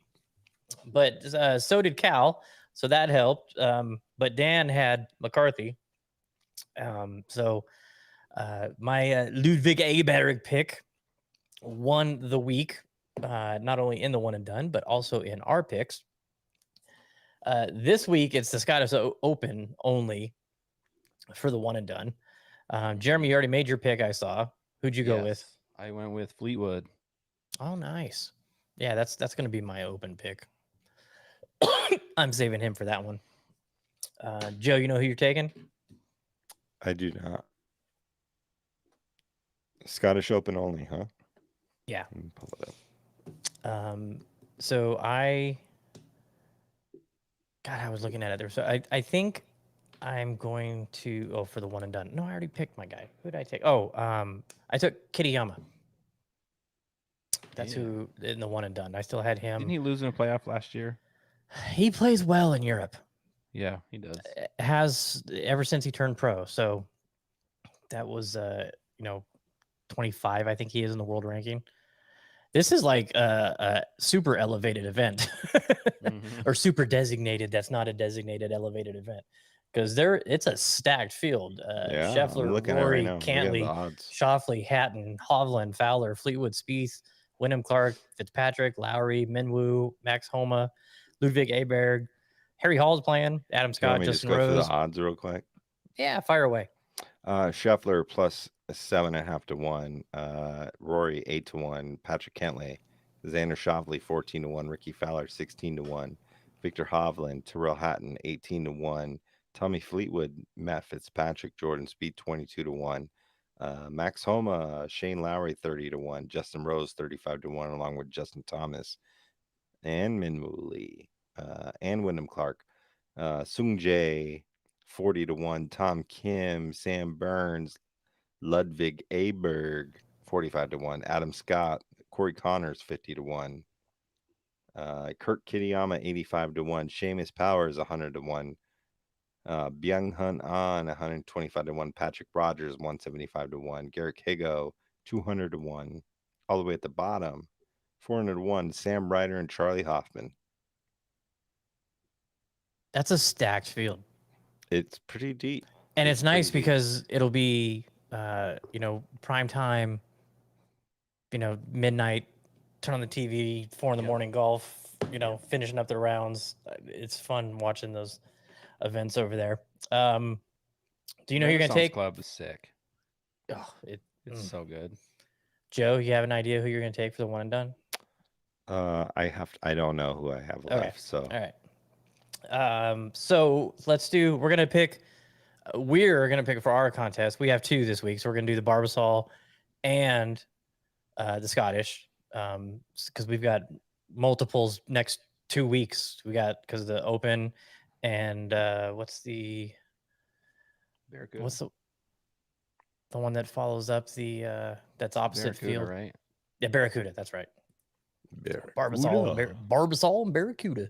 but so did Cal, so that helped. But Dan had McCarthy. So my Ludwig Aberg pick won the week, not only in the one and done, but also in our picks. This week, it's the Scottish Open only for the one and done. Jeremy, you already made your pick, I saw. Who'd you go with? I went with Fleetwood. Oh, nice. Yeah, that's going to be my open pick. I'm saving him for that one. Joe, you know who you're taking? I do not. Scottish Open only, huh? Yeah. Let me pull it up. So I was looking at it there. So I think I'm going to for the one and done. No, I already picked my guy. Who did I take? Oh, I took Kitayama. That's who in the one and done. I still had him. Didn't he lose in a playoff last year? He plays well in Europe. Yeah, he does. Has ever since he turned pro. So that was 25, I think he is in the world ranking. This is like a super elevated event or super designated. That's not a designated elevated event because it's a stacked field. Scheffler, Rory, Cantley, Schauffele, Hatton, Hovland, Fowler, Fleetwood, Spieth, Wyndham Clark, Fitzpatrick, Lowry, Minwoo, Max Homa, Ludwig Aberg, Harry Hall's playing, Adam Scott, Justin Rose. Go through the odds real quick. Yeah, fire away. Scheffler plus 7.5 to 1. Rory 8 to 1. Patrick Cantlay, Xander Schauffele 14 to 1. Ricky Fowler 16 to 1. Victor Hovland, Tyrrell Hatton 18 to 1. Tommy Fleetwood, Matt Fitzpatrick, Jordan Spieth 22 to 1. Max Homa, Shane Lowry 30 to 1. Justin Rose 35 to 1, along with Justin Thomas and Minwoo Lee and Wyndham Clark. Sung Jae 40 to 1. Tom Kim, Sam Burns, Ludwig Aberg 45 to 1. Adam Scott, Corey Connors 50 to 1. Kurt Kitayama 85 to 1. Seamus Powers 100 to 1. Byung Hun An 125 to 1. Patrick Rogers 175 to 1. Garrick Higo 200 to 1. All the way at the bottom 400 to 1. Sam Ryder and Charlie Hoffman. That's a stacked field. It's pretty deep. And it's nice because it'll be, prime time, midnight, turn on the TV, 4 in the morning golf, finishing up the rounds. It's fun watching those events over there. Do you know who you're going to take? Club is sick. Oh, it's so good. Joe, you have an idea who you're going to take for the one and done? I don't know who I have left. So, all right. So we're going to pick for our contest. We have 2 this week. So we're going to do the Barbasol and the Scottish, because we've got multiples next 2 weeks. We got, because the Open and what's the Barcode. What's the one that follows up that's opposite Barracuda, field, right? Yeah, Barracuda. That's right. Barbasol and Barracuda.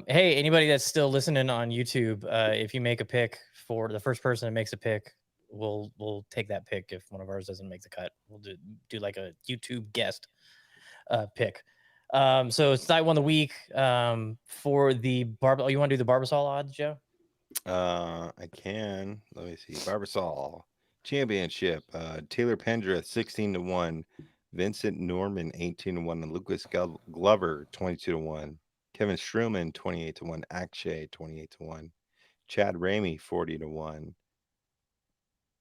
Hey, anybody that's still listening on YouTube, if you make a pick for the first person that makes a pick, we'll take that pick. If one of ours doesn't make the cut, we'll do like a YouTube guest pick. So it's night 1 of the week for the Barbasol. You want to do the Barbasol odds, Joe? I can. Let me see. Barbasol Championship. Taylor Pendrith 16 to 1. Vincent Norman 18 to 1. And Lucas Glover 22 to 1. Kevin Struman 28 to 1. Akshay 28 to 1. Chad Ramey 40 to 1.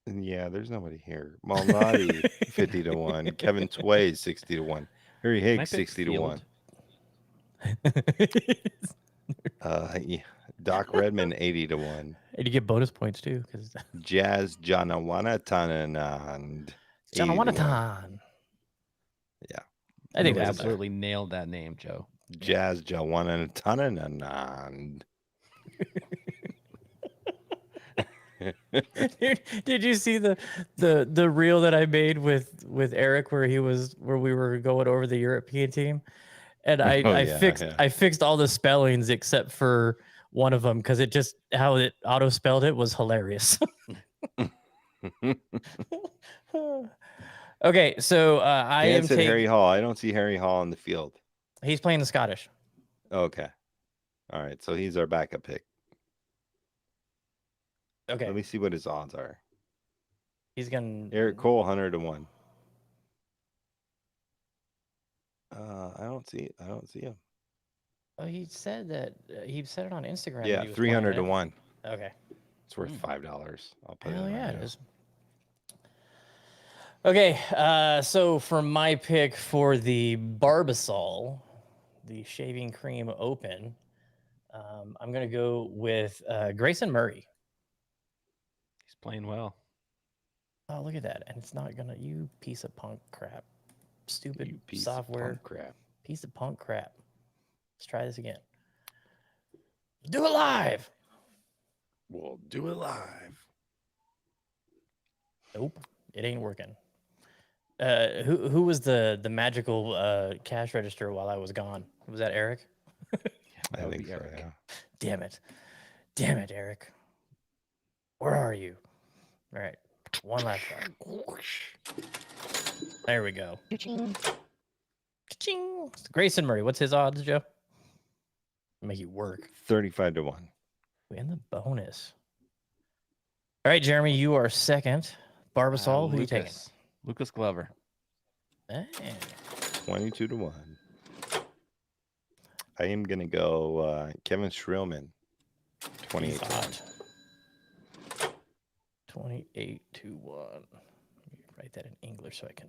And yeah, there's nobody here. Malnati 50 to 1. Kevin Tway 60 to 1. Harry Higgs 60 to 1. Yeah. Doc Redman 80 to 1. And you get bonus points too, because Jazz Janawanatan. Janawanatan. Yeah. I think you that's absolutely nailed that name, Joe. Jazz Janawanatan. Did you see the reel that I made with Eric where we were going over the European team, and I fixed all the spellings except for one of them because it just how it auto spelled it was hilarious. Okay, so I Dan am said Harry taking. Hall. I don't see Harry Hall in the field. He's playing the Scottish. Okay. All right. So he's our backup pick. Okay, Let me see what his odds are. he's gonna. Eric Cole, 100 to 1. I don't see him. Oh, he said that he said it on Instagram. that Yeah, he was 300 to playing it. 1. Okay. It's worth $5. I'll put Hell it in yeah, right it now. is. Okay, so for my pick for the Barbasol, the shaving cream open, I'm gonna go with Grayson Murray. He's playing well. Oh, look at that! And it's not gonna. You piece of punk crap, stupid You piece software, of punk crap. piece of punk crap. Let's try this again. Do it live. We'll do it live. Nope, it ain't working. Who was the magical cash register while I was gone? Was that Eric? That I would think be so, Eric. yeah. Damn it, Eric. Where are you? All right, one last shot. There we go. Ka-ching. Grayson Murray, what's his odds, Joe? Make you work. 35 to 1. And the bonus. All right, Jeremy, you are second. Barbasol, who are you taking? Lucas Glover. Hey. 22 to 1. I am going to go Kevin Shrillman. 28 to 1. 28 to 1. Let me write that in English so I can.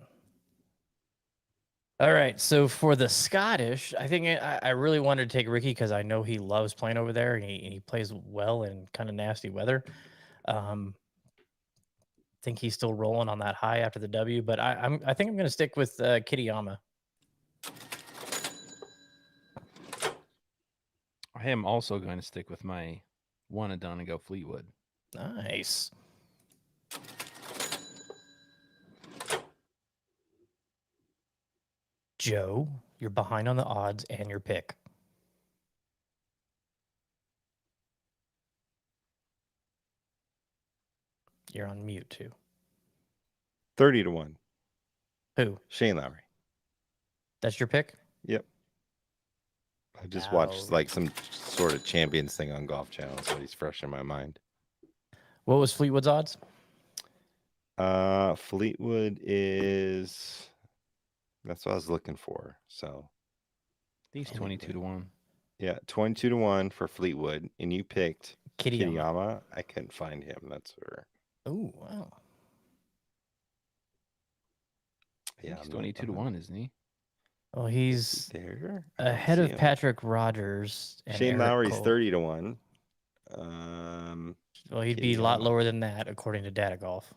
All right. So for the Scottish, I think I really wanted to take Ricky because I know he loves playing over there and he plays well in kind of nasty weather. Think he's still rolling on that high after the W, but I think I'm going to stick with Kitayama. I am also going to stick with my one and done and go Fleetwood. Nice. Joe, you're behind on the odds and your pick. You're on mute too. 30 to 1. Who? Shane Lowry. That's your pick? Yep. I just watched like some sort of champions thing on Golf Channel, so he's fresh in my mind. What was Fleetwood's odds? Fleetwood is, that's what I was looking for. So He's 22 to 1. yeah, 22 to 1 for Fleetwood, and you picked Kitayama. Kitayama. I couldn't find him. That's where. Oh wow. Yeah, He's 22 to 1, isn't he? Well, he's there ahead of Patrick Rogers and Shane Eric Lowry's Cole. 30 to 1. Well, he'd be a lot lower than that, according to Data Golf.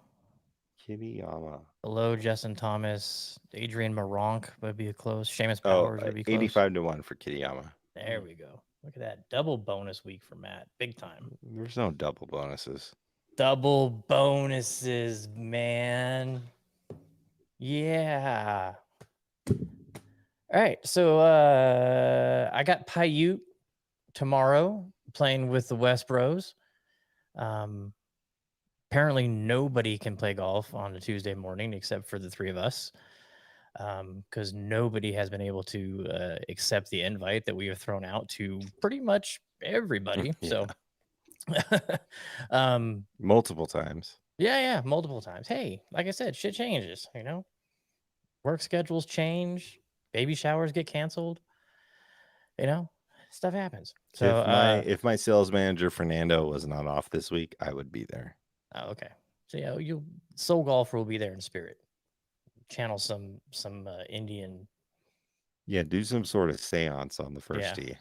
Kitayama. Below Justin Thomas, Adrian Maronk would be close. Seamus Powers would be close. 85 to 1 for Kitayama. There we go. Look at that. Double bonus week for Matt. Big time. There's no double bonuses. Double bonuses, man. Yeah. All right. So I got Paiute tomorrow playing with the West Bros. Apparently nobody can play golf on a Tuesday morning except for the three of us. Because nobody has been able to accept the invite that we have thrown out to pretty much everybody. So multiple times. Yeah, multiple times. Hey, like I said, shit changes, you know? Work schedules change, baby showers get canceled, you know, stuff happens. So if my sales manager Fernando was not off this week, I would be there. Oh, okay. So yeah, Soul Golfer will be there in spirit. Channel some Indian. Yeah, do some sort of seance on the first tee.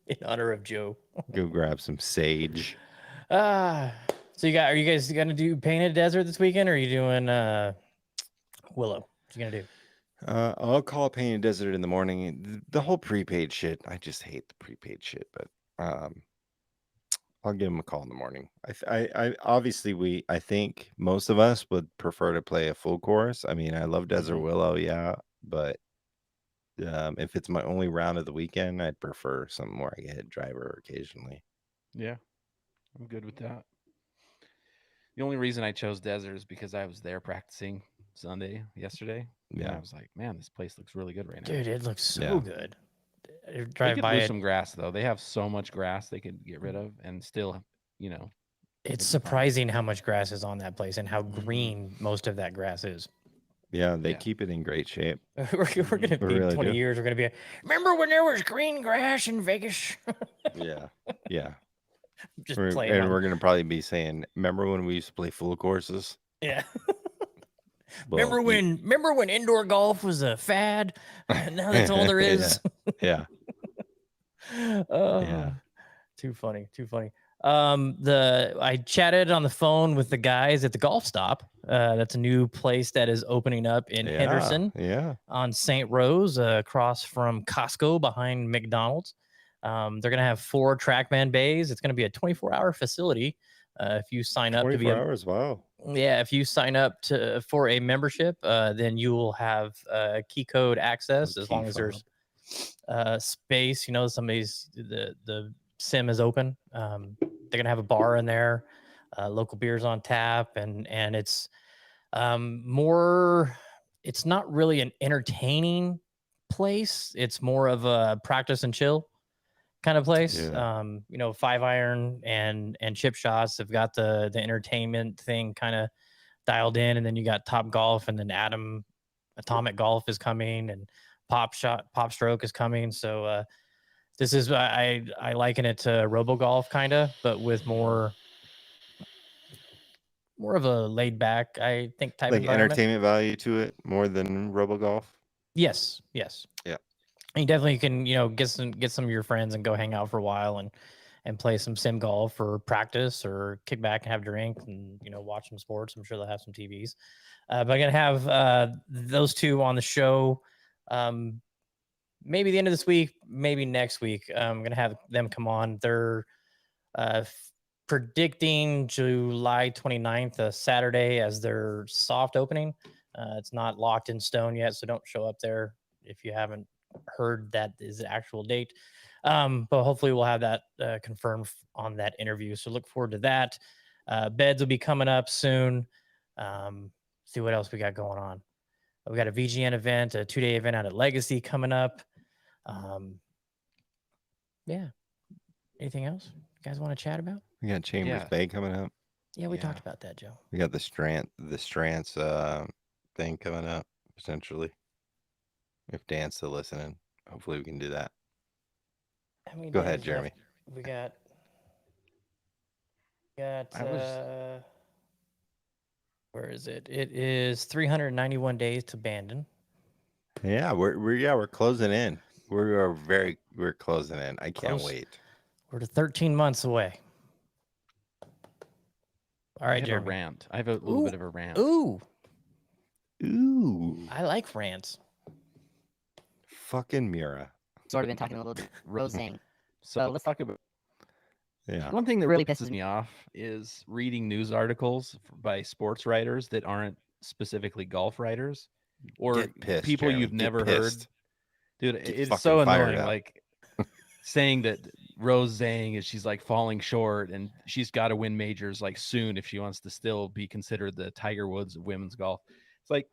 In honor of Joe. Go grab some sage. So are you guys gonna do Painted Desert this weekend, or are you doing Willow? What you gonna do? I'll call Painted Desert in the morning. The whole prepaid shit, I just hate the prepaid shit, but I'll give him a call in the morning. I obviously I think most of us would prefer to play a full course. I mean, I love Desert Willow, yeah, but if it's my only round of the weekend, I'd prefer something where I get a driver occasionally. Yeah, I'm good with that. The only reason I chose desert is because I was there practicing yesterday. And Yeah. I was like, man, this place looks really good right now. Dude, it looks so Yeah. good. They Drive could by lose it. some grass though. They have so much grass they could get rid of and still, you know. It's it'd be fine. surprising how much grass is on that place and how Mhm. green most of that grass is. Yeah, they Yeah. keep it in great shape. We're going to We be really 20 do. years. We're going to be, remember when there was green grass in Vegas? Yeah. Yeah. Just playing And on. we're gonna probably be saying, remember when we used to play full courses? Yeah. Well, remember when indoor golf was a fad? Now that's all there is. Yeah. Oh, Yeah. too funny. I chatted on the phone with the guys at the Golf Stop. That's a new place that is opening up in Henderson Yeah. on St. Rose, across from Costco behind McDonald's. They're going to have 4 TrackMan bays. It's going to be a 24-hour facility. If you sign up to be 24 hours. Wow. if you sign up for a membership, then you will have key code access as long as there's space. You know, somebody's the sim is open. They're gonna have a bar in there, local beers on tap, and it's more. It's not really an entertaining place. It's more of a practice and chill kind of place. Yeah. You know, 5-iron and chip shots. They've got the entertainment thing kind of dialed in, and then you got Top Golf, and then Atomic Golf is coming, and Pop Stroke is coming. So this is I liken it to Robo Golf kind of, but with more of a laid back, I think, type Like environment. entertainment value to it more than RoboGolf. Yes. Yeah. And you definitely can, you know, get some of your friends and go hang out for a while and play some sim golf or practice or kick back and have a drink and, you know, watch some sports. I'm sure they'll have some TVs. But I'm going to have those two on the show maybe the end of this week, maybe next week. I'm going to have them come on. They're predicting July 29th, a Saturday, as their soft opening. It's not locked in stone yet, so don't show up there if you haven't heard that is the actual date. But hopefully we'll have that confirmed on that interview. So look forward to that. Beds will be coming up soon. See what else we got going on. We got a VGN event, a 2-day event out at Legacy coming up. Yeah. Anything else you guys want to chat about? We got Chambers Bay coming up. Yeah, we talked about that, Joe. We got the Strands thing coming up potentially. If Dan's still listening, hopefully we can do that. Go ahead, Jeremy. We got where is it? It is 391 days to Bandon. Yeah, we're closing in. We're closing in. I can't wait. We're 13 months away. All right, Jeremy. Rant. I have a little bit of a rant. Ooh. I like rants. Fucking Mira. Sort of been talking a little bit rosing. So let's talk about. Yeah. One thing that really pisses me off is reading news articles by sports writers that aren't specifically golf writers or people Jeremy. you've never heard. Dude, it's so so annoying. up. Like saying that Rose Zhang she's like falling short and she's got to win majors like soon if she wants to still be considered the Tiger Woods of women's golf. It's like,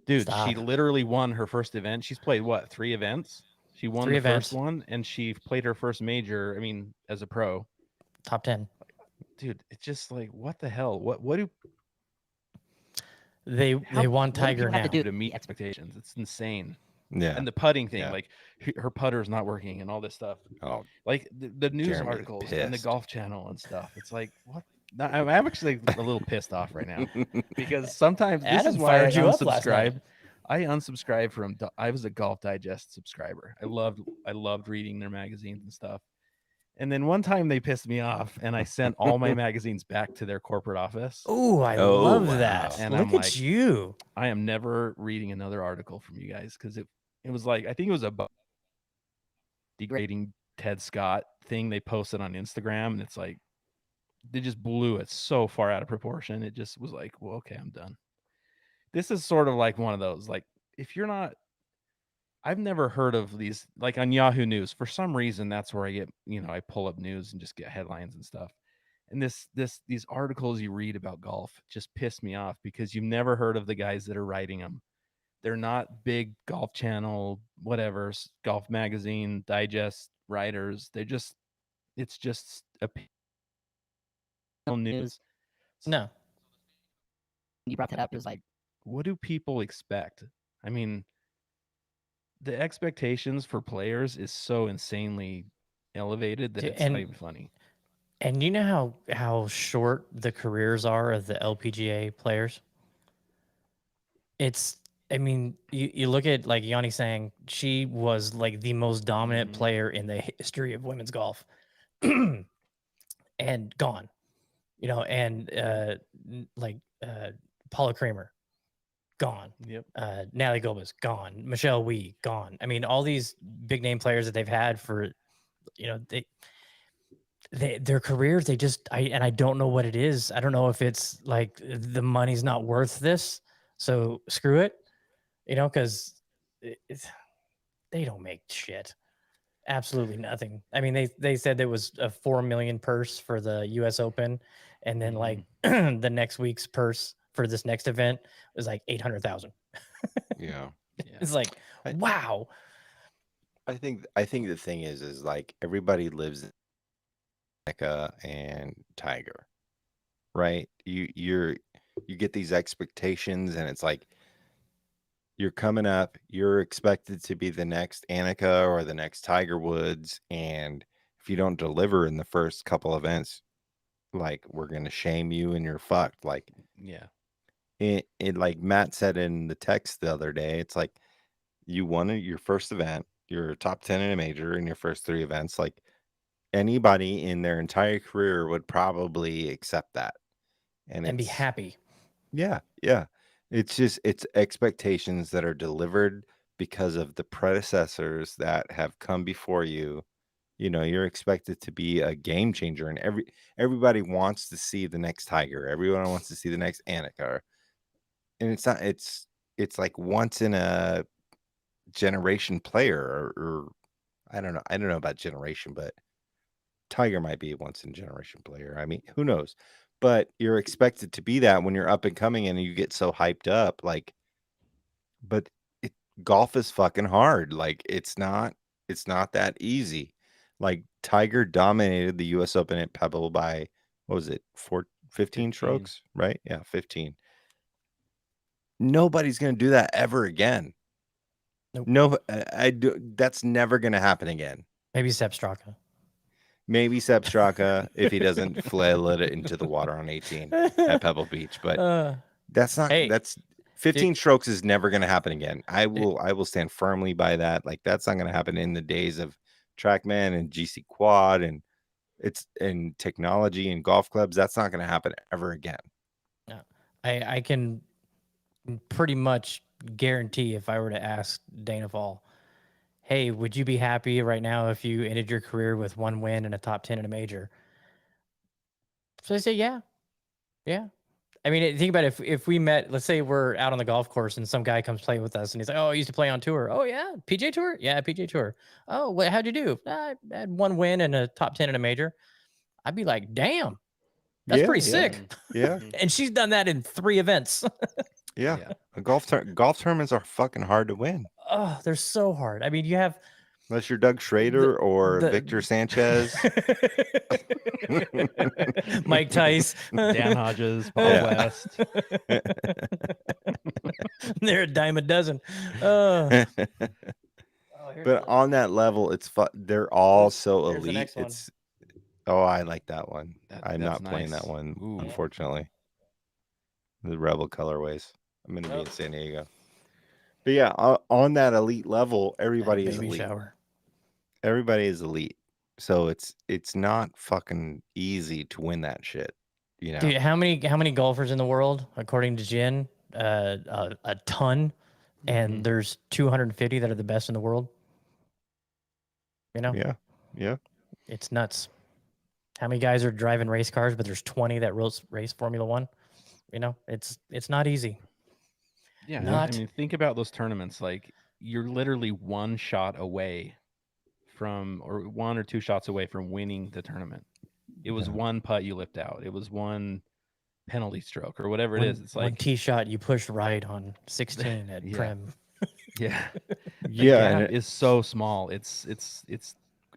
dude, she literally won her first event. She's played 3 events? She won the first one and she played her first major. I mean, as a pro. Top 10. Dude, it's just like, what the hell? What do they want Tiger now to meet expectations? It's insane. Yeah. And the putting thing, like her putter's not working and all this stuff. Oh, like the news articles and the Golf Channel and stuff. It's like, what? I'm actually a little pissed off right now because sometimes this is why I unsubscribe. I unsubscribed from. I was a Golf Digest subscriber. I loved reading their magazines and stuff. And then one time they pissed me off, and I sent all my magazines back to their corporate office. Oh, I love that! And look at you. I am never reading another article from you guys because it was like, I think it was a degrading Ted Scott thing they posted on Instagram, and it's like they just blew it so far out of proportion. It just was like, well, okay, I'm done. This is sort of like one of those, like, if you're not, I've never heard of these, like on Yahoo News. For some reason, that's where I get, I pull up news and just get headlines and stuff. And these articles you read about golf just piss me off because you've never heard of the guys that are writing them. They're not big Golf Channel, whatever, Golf Magazine, Digest writers. It's just news. No. You brought that up. It was like, What do people expect? I mean, the expectations for players is so insanely elevated that Dude, it's and- not even funny. And you know how short the careers are of the LPGA players? I mean, you look at like Yanni saying she was like the most dominant Mhm. player in the history of women's golf and gone, you know, and Paula Kramer, gone. Yep. Natalie Gomez, gone. Michelle Wee, gone. I mean, all these big name players that they've had for, you know, their careers, I don't know what it is. I don't know if it's like the money's not worth this, so screw it, you know, because they don't make shit, absolutely nothing. I mean, they said there was a 4 million purse for the U.S. Open, and then like the next week's purse for this next event was like 800,000. Yeah. It's like, I- wow. I think the thing is like everybody lives in Mecca and Tiger, right? You get these expectations, and it's like you're coming up, you're expected to be the next Annika or the next Tiger Woods, and if you don't deliver in the first couple events, like we're gonna shame you and you're fucked. Like Yeah. it like Matt said in the text the other day, it's like you won your first event, you're top 10 in a major in your first 3 events. Like anybody in their entire career would probably accept that. And be happy. Yeah, yeah. It's just it's expectations that are delivered because of the predecessors that have come before you. You know, you're expected to be a game changer, and everybody wants to see the next Tiger. Everyone wants to see the next Annika. And it's not it's like once in a generation player or I don't know. I don't know about generation, but Tiger might be a once in a generation player. I mean, who knows? But you're expected to be that when you're up and coming and you get so hyped up. Like, but golf is fucking hard. Like, it's not that easy. Like, Tiger dominated the US Open at Pebble by what was it, 15 strokes, right? Yeah, 15. Nobody's gonna do that ever again. Nope. No, I do. That's never gonna happen again. Maybe Sepp Straka. Maybe Sepp Straka if he doesn't flail it into the water on 18 at Pebble Beach, but that's not hey, that's 15 strokes is never going to happen again. I Dude. will stand firmly by that. Like that's not going to happen in the days of TrackMan and GC Quad and it's in technology and golf clubs. That's not going to happen ever again. No, I can pretty much guarantee if I were to ask Dana Fall, hey, would you be happy right now if you ended your career with 1 win and a top 10 in a major? So I say, yeah. Yeah. I mean, think about it. If we met, let's say we're out on the golf course and some guy comes play with us and he's like, oh, I used to play on tour. Oh, yeah. PJ Tour? Yeah, PJ Tour. Oh, how'd you do? I had 1 win and a top 10 in a major. I'd be like, damn, that's pretty sick. Yeah. And she's done that in 3 events. Yeah. Golf tournaments are fucking hard to win. Oh, they're so hard. I mean, you have unless you're Doug Schrader or Victor Sanchez. Mike Tice, Dan Hodges, Paul West. They're a dime a dozen. But on that level, it's fun. They're all so here's the elite. next one. It's I like that one. I'm that's not playing that nice. one, Ooh. unfortunately. The Rebel colorways. I'm gonna be in San Diego. But yeah, on that elite level, everybody is elite. Shower. Everybody is elite. So it's not fucking easy to win that shit. You know. Dude, how many golfers in the world, according to Jin? A ton, and there's 250 that are the best in the world. You know? Yeah. It's nuts. How many guys are driving race cars, but there's 20 that race Formula One? You know, it's not easy. Yeah, I mean, think about those tournaments. Like you're literally 1 shot away from, or 1 or 2 shots away from winning the tournament. It was Yeah. one putt you lipped out. It was one penalty stroke or whatever it is. It's one like tee shot you pushed right on 16 at Yeah. Prem. yeah, the Yeah, gap and, is so small. It's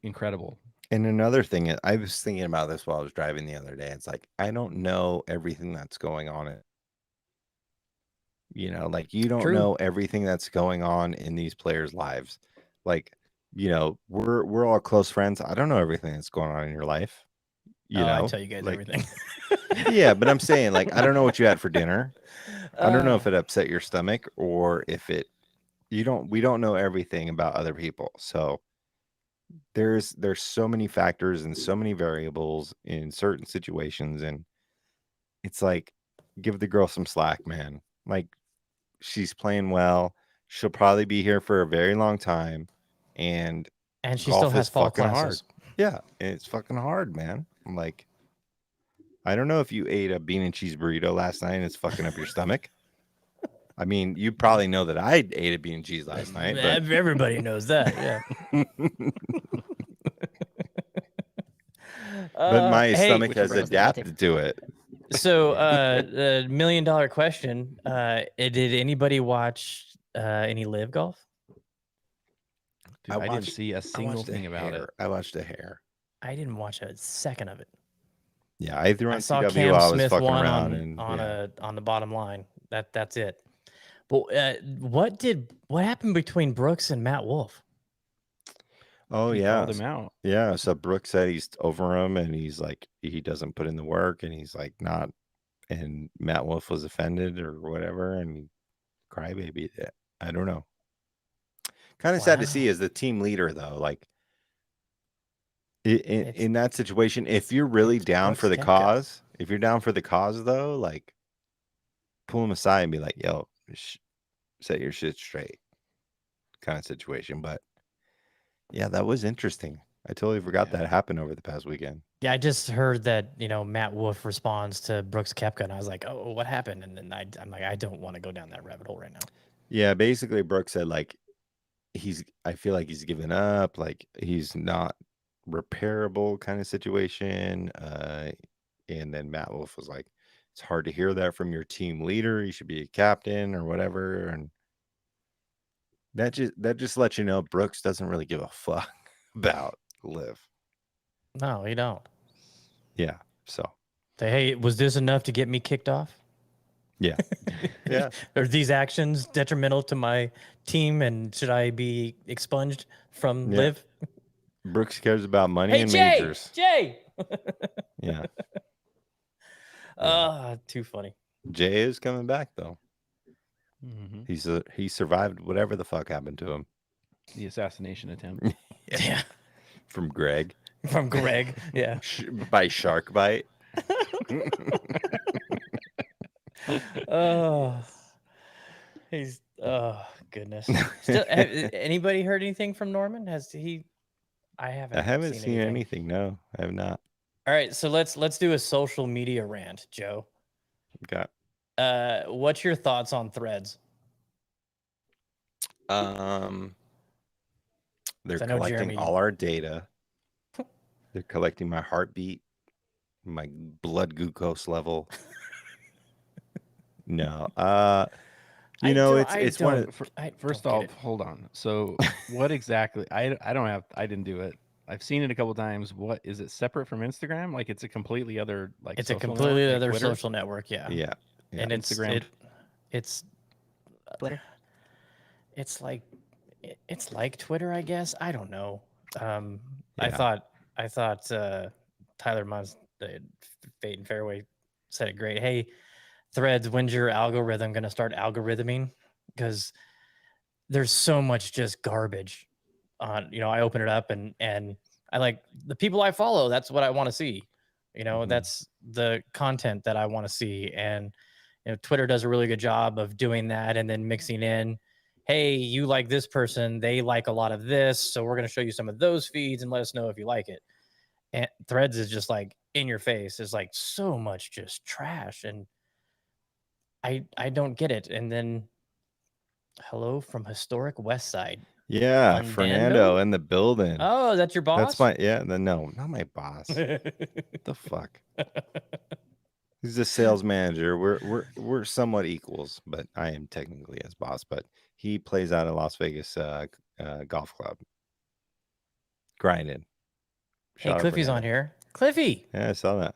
incredible. and another thing, I was thinking about this while I was driving the other day. It's like I don't know everything that's going on. Like you don't True. know everything that's going on in these players' lives. Like, we're all close friends. I don't know everything that's going on in your life. I tell you guys like, everything. yeah, but I'm saying, like, I don't know what you had for dinner. I don't know Uh, if it upset your stomach or if we don't know everything about other people. So there's so many factors and so many variables in certain situations, and it's like, give the girl some slack, man. Like, she's playing well. She'll probably be here for a very long time, and and she golf still has is fall fucking hard. classes. Yeah, and it's fucking hard, man. I'm like, I don't know if you ate a bean and cheese burrito last night and it's fucking up your stomach. I mean, you probably know that I ate a bean and cheese last night, but Everybody knows that. Yeah. but my hey, stomach Which has brings us to adapted to it. so $1 million question. Did anybody watch any live golf? Dude, I didn't watched- see a single watched a thing about it. hair. I watched a hair. I didn't watch a second of it. Yeah, I threw on I saw CW Cam while I was Smith fucking won around, on and on the bottom line. That's it. But what happened between Brooks and Matt Wolff? oh He yeah, called him out. yeah. So Brooks said he's over him, and he's like, he doesn't put in the work, and he's like not. And Matt Wolff was offended or whatever, and crybaby. I don't know. Kind of sad to see Wow. as the team leader, though. Like, in It's- that situation, if you're really it's down Brooks for the Koepka. cause, if you're down for the cause, though, like, pull him aside and be like, "Yo, set your shit straight," kind of situation. But yeah, that was interesting. I totally forgot Yeah. that happened over the past weekend. Yeah, I just heard that Matt Wolff responds to Brooks Koepka, and I was like, oh, what happened? And then I'm like, I don't want to go down that rabbit hole right now. Yeah, basically, Brooks said like I feel like he's given up, like he's not repairable kind of situation. And then Matt Wolff was like, it's hard to hear that from your team leader. You should be a captain or whatever. And that just lets you know Brooks doesn't really give a fuck about live. No, you don't. Yeah. So Say, hey, was this enough to get me kicked off? yeah. Yeah. Are these actions detrimental to my team, and should I be expunged from Yeah. live? Brooks cares about money Hey, and Jay! majors. Jay! Yeah. Too funny. Jay is coming back though. Mhm. He survived whatever the fuck happened to him. The assassination attempt. Yeah. From Greg. From Greg. Yeah. By shark bite. Oh, he's goodness. Still, anybody heard anything from Norman? Has he? I haven't seen anything. No, I have not. All right, so let's do a social media rant, Joe. Okay. What's your thoughts on Threads? They're I know collecting Jeremy- all our data. They're collecting my heartbeat, my blood glucose level. No. It's one of First off, hold on. So what exactly? I didn't do it. I've seen it a couple times. What is it separate from Instagram? Like it's a completely other it's a social completely network, like other Twitter? social network. Yeah. yeah. And Instagram. it's Twitter. it's like Twitter, I guess. I don't know. I Yeah. thought Tyler Munz, Fate and Fairway, said it great. Hey, Threads, when's your algorithm going to start algorithming? Because there's so much just garbage on. I open it up and I like the people I follow. That's what I want to see. Mhm. That's the content that I want to see. And Twitter does a really good job of doing that and then mixing in, hey, you like this person, they like a lot of this, so we're going to show you some of those feeds and let us know if you like it. And Threads is just like in your face. It's like so much just trash, and I don't get it. And then hello from historic West Side. Yeah, Fundando? Fernando in the building. Oh, that's your boss? That's my no, not my boss. What the fuck? He's a sales manager. We're somewhat equals, but I am technically his boss. But he plays out of Las Vegas golf club. Grinding. Hey, Shout out Cliffy's on Fernando. here. Cliffy, Yeah, I saw that.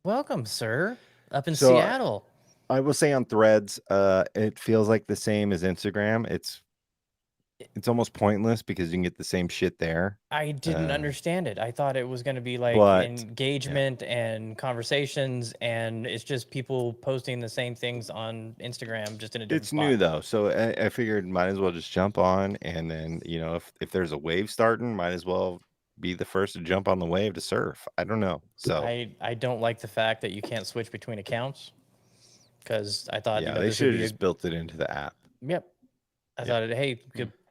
welcome, sir. Up in So, Seattle. I will say on Threads, it feels like the same as Instagram. It's almost pointless because you can get the same shit there. I didn't understand it. I thought it was going to be like but, engagement and conversations, and it's just people posting the same things on Instagram, just in a different It's spot. new though, so I figured might as well just jump on, and then if there's a wave starting, might as well be the first to jump on the wave to surf. I don't know. So I don't like the fact that you can't switch between accounts, because I thought yeah, they this should would have be just built it into the app. Yep. I thought, hey,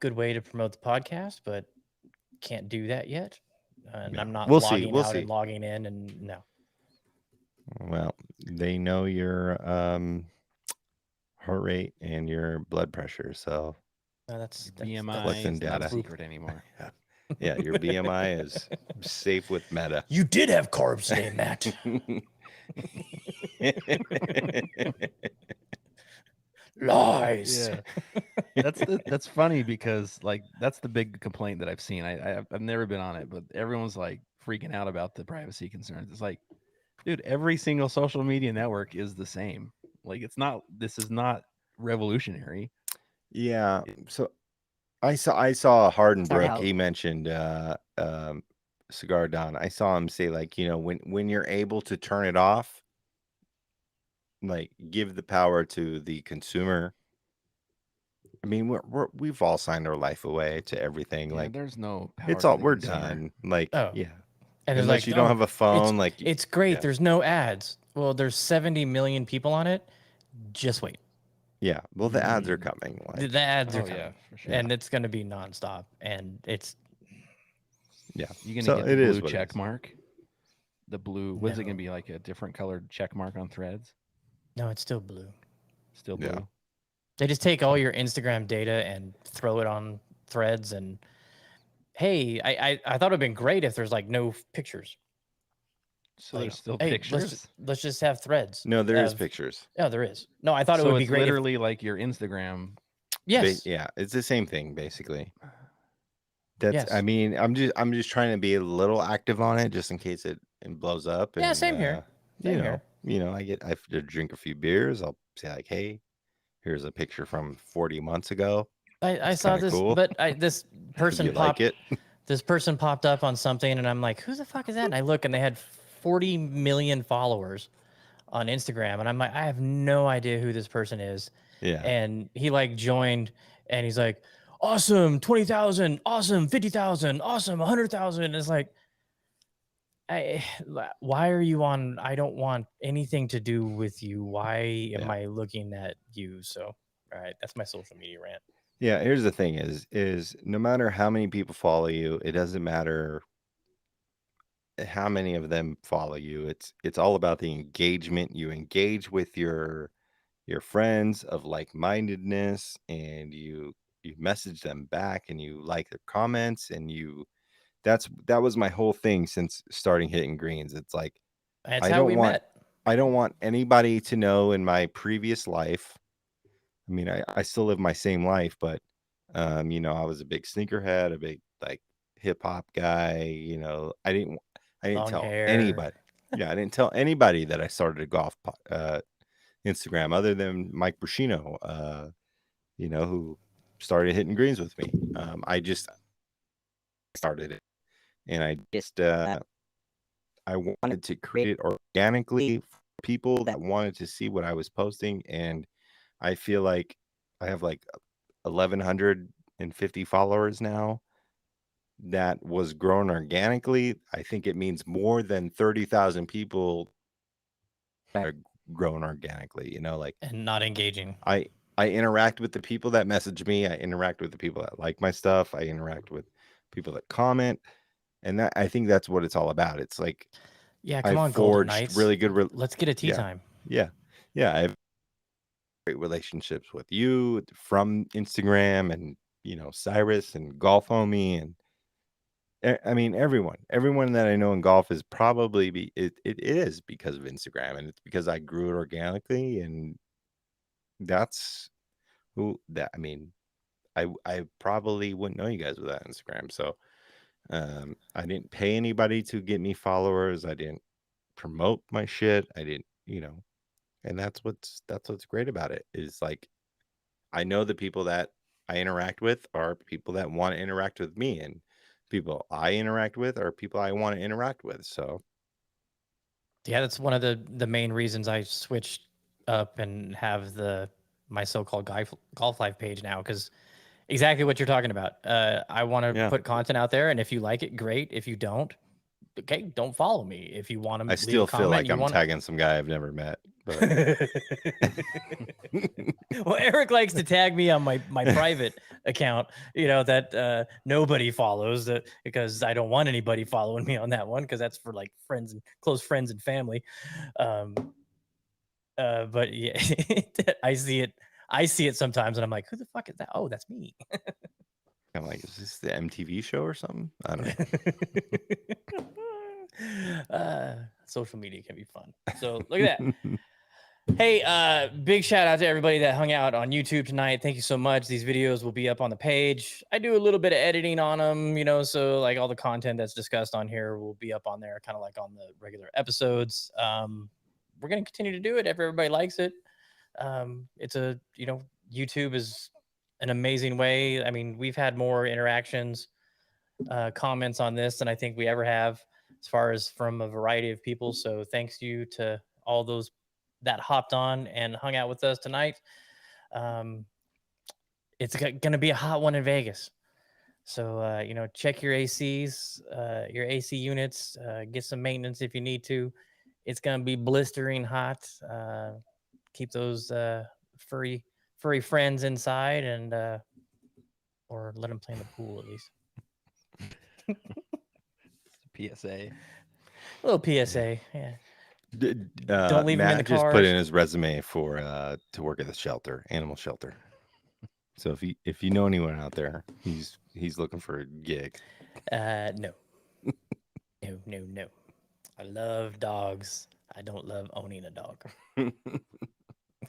good way to promote the podcast, but can't do that yet. And Yeah. I'm not We'll see, logging we'll out see. and logging in, and no. Well, they know your heart rate and your blood pressure, so No, that's BMI collecting is not a data. secret anymore. Yeah, your BMI is safe with Meta. You did have carbs today, Matt. Lies. Yeah, that's funny because like that's the big complaint that I've seen. I've never been on it, but everyone's like freaking out about the privacy concerns. It's like, dude, every single social media network is the same. Like this is not revolutionary. Yeah, so I saw Harden Sorry, Brook. how- He mentioned Cigar Don. I saw him say like, when you're able to turn it off, like give the power to the consumer. I mean, we've all signed our life away to everything. Yeah, Like there's no power. it's to all the we're consumer. done. Like Oh. yeah, And it's unless like, you don't oh, have a phone, like it's great. yeah. There's no ads. Well, there's 70 million people on it. Just wait. Yeah, well, the ads are coming. Like The ads are Oh coming, yeah, for sure. and it's going to be nonstop. And it's yeah, You're gonna so get it the is blue what it check is. mark. The blue. What is it No. gonna be like? A different colored check mark on Threads? no, it's still blue. Still blue. Yeah. They just take all your Instagram data and throw it on Threads. And hey, I thought it'd been great if there's like no pictures. So Like, there's still hey, pictures. let's just have Threads. No, there is of- pictures. Yeah, there is. No, I thought it So would be it's great. literally like your Instagram. Yes. Yeah, it's the same thing basically. That's Yes. I mean, I'm just trying to be a little active on it just in case it blows up. Yeah, And, same here. Same here. I have to drink a few beers. I'll say like, hey, here's a picture from 40 months ago. I It's saw kinda this, cool. but this Do person you like popped. it? This person popped up on something, and I'm like, who the fuck is that? And I look, and they had 40 million followers on Instagram, and I'm like, I have no idea who this person is. Yeah. And he like joined, and he's like, awesome, 20,000, awesome, 50,000, awesome, 100,000. It's like, why are you on? I don't want anything to do with you. Why am I looking at you? So, all right, that's my social media rant. Yeah, here's the thing is no matter how many people follow you, it doesn't matter how many of them follow you. It's all about the engagement. You engage with your friends of like-mindedness, and you message them back, and you like their comments, and that was my whole thing since starting hitting greens. It's like That's I how don't we want met. I don't want anybody to know in my previous life. I mean, I still live my same life, but I was a big sneakerhead, a big like hip hop guy. I didn't Long tell hair. anybody. Yeah, I didn't tell anybody that I started a golf Instagram other than Mike Brashino, who started hitting greens with me. I just started it, and I just I wanted to create it organically for people that wanted to see what I was posting, and I feel like I have like 1,150 followers now. That was grown organically. I think it means more than 30,000 people that are grown organically. Like And not engaging. I interact with the people that message me. I interact with the people that like my stuff. I interact with people that comment, and that I think that's what it's all about. It's like Yeah, come I've on, Golden forged Knights. really good. Let's get a tea time. Yeah. I have great relationships with you from Instagram, and Cyrus and Golf Homie, and I mean everyone that I know in golf is probably it is because of Instagram, and it's because I grew it organically, and that's I mean, I probably wouldn't know you guys without Instagram. So I didn't pay anybody to get me followers. I didn't promote my shit. I didn't, and that's what's great about it, is like I know the people that I interact with are people that want to interact with me, and people I interact with are people I want to interact with. So Yeah, that's one of the main reasons I switched up and have my so-called golf life page now, because exactly what you're talking about. I want to Yeah. put content out there, and if you like it, great. If you don't, okay, don't follow me. If you want to, I still feel like I'm tagging some guy I've never met. But well, Eric likes to tag me on my private account, that nobody follows, because I don't want anybody following me on that one, because that's for like friends and close friends and family. But yeah, I see it sometimes, and I'm like, who the fuck is that? Oh, that's me. I'm like, is this the MTV show or something? I don't know. Social media can be fun. So look at that. Hey, big shout out to everybody that hung out on YouTube tonight. Thank you so much. These videos will be up on the page. I do a little bit of editing on them, so like all the content that's discussed on here will be up on there, kind of like on the regular episodes. We're going to continue to do it if everybody likes it. It's YouTube is an amazing way. I mean, we've had more interactions, comments on this than I think we ever have, as far as from a variety of people. So thanks you to all those that hopped on and hung out with us tonight. It's going to be a hot one in Vegas. So, check your ACs, your AC units, get some maintenance if you need to. It's going to be blistering hot. Keep those furry friends inside, and or let them play in the pool at least. PSA. A little PSA, yeah. Don't leave him in the Matt just cars. put in his resume for to work at the animal shelter. So if you know anyone out there, he's looking for a gig. No. No. I love dogs. I don't love owning a dog.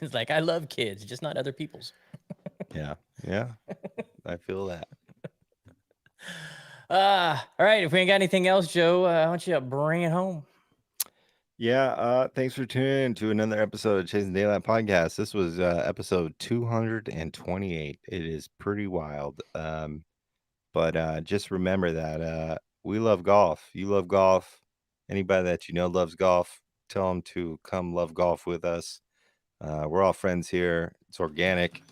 It's like, I love kids, just not other people's. Yeah. I feel that. All right. If we ain't got anything else, Joe, why don't you bring it home? Yeah. Thanks for tuning in to another episode of Chasing Daylight Podcast. This was episode 228. It is pretty wild. But just remember that we love golf. You love golf. Anybody that you know loves golf, tell them to come love golf with us. We're all friends here. It's organic,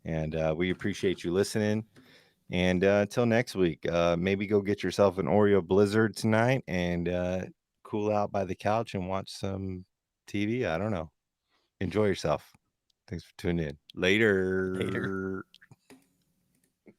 and we appreciate you listening. And until next week, maybe go get yourself an Oreo Blizzard tonight and cool out by the couch and watch some TV. I don't know. Enjoy yourself. Thanks for tuning in. Later.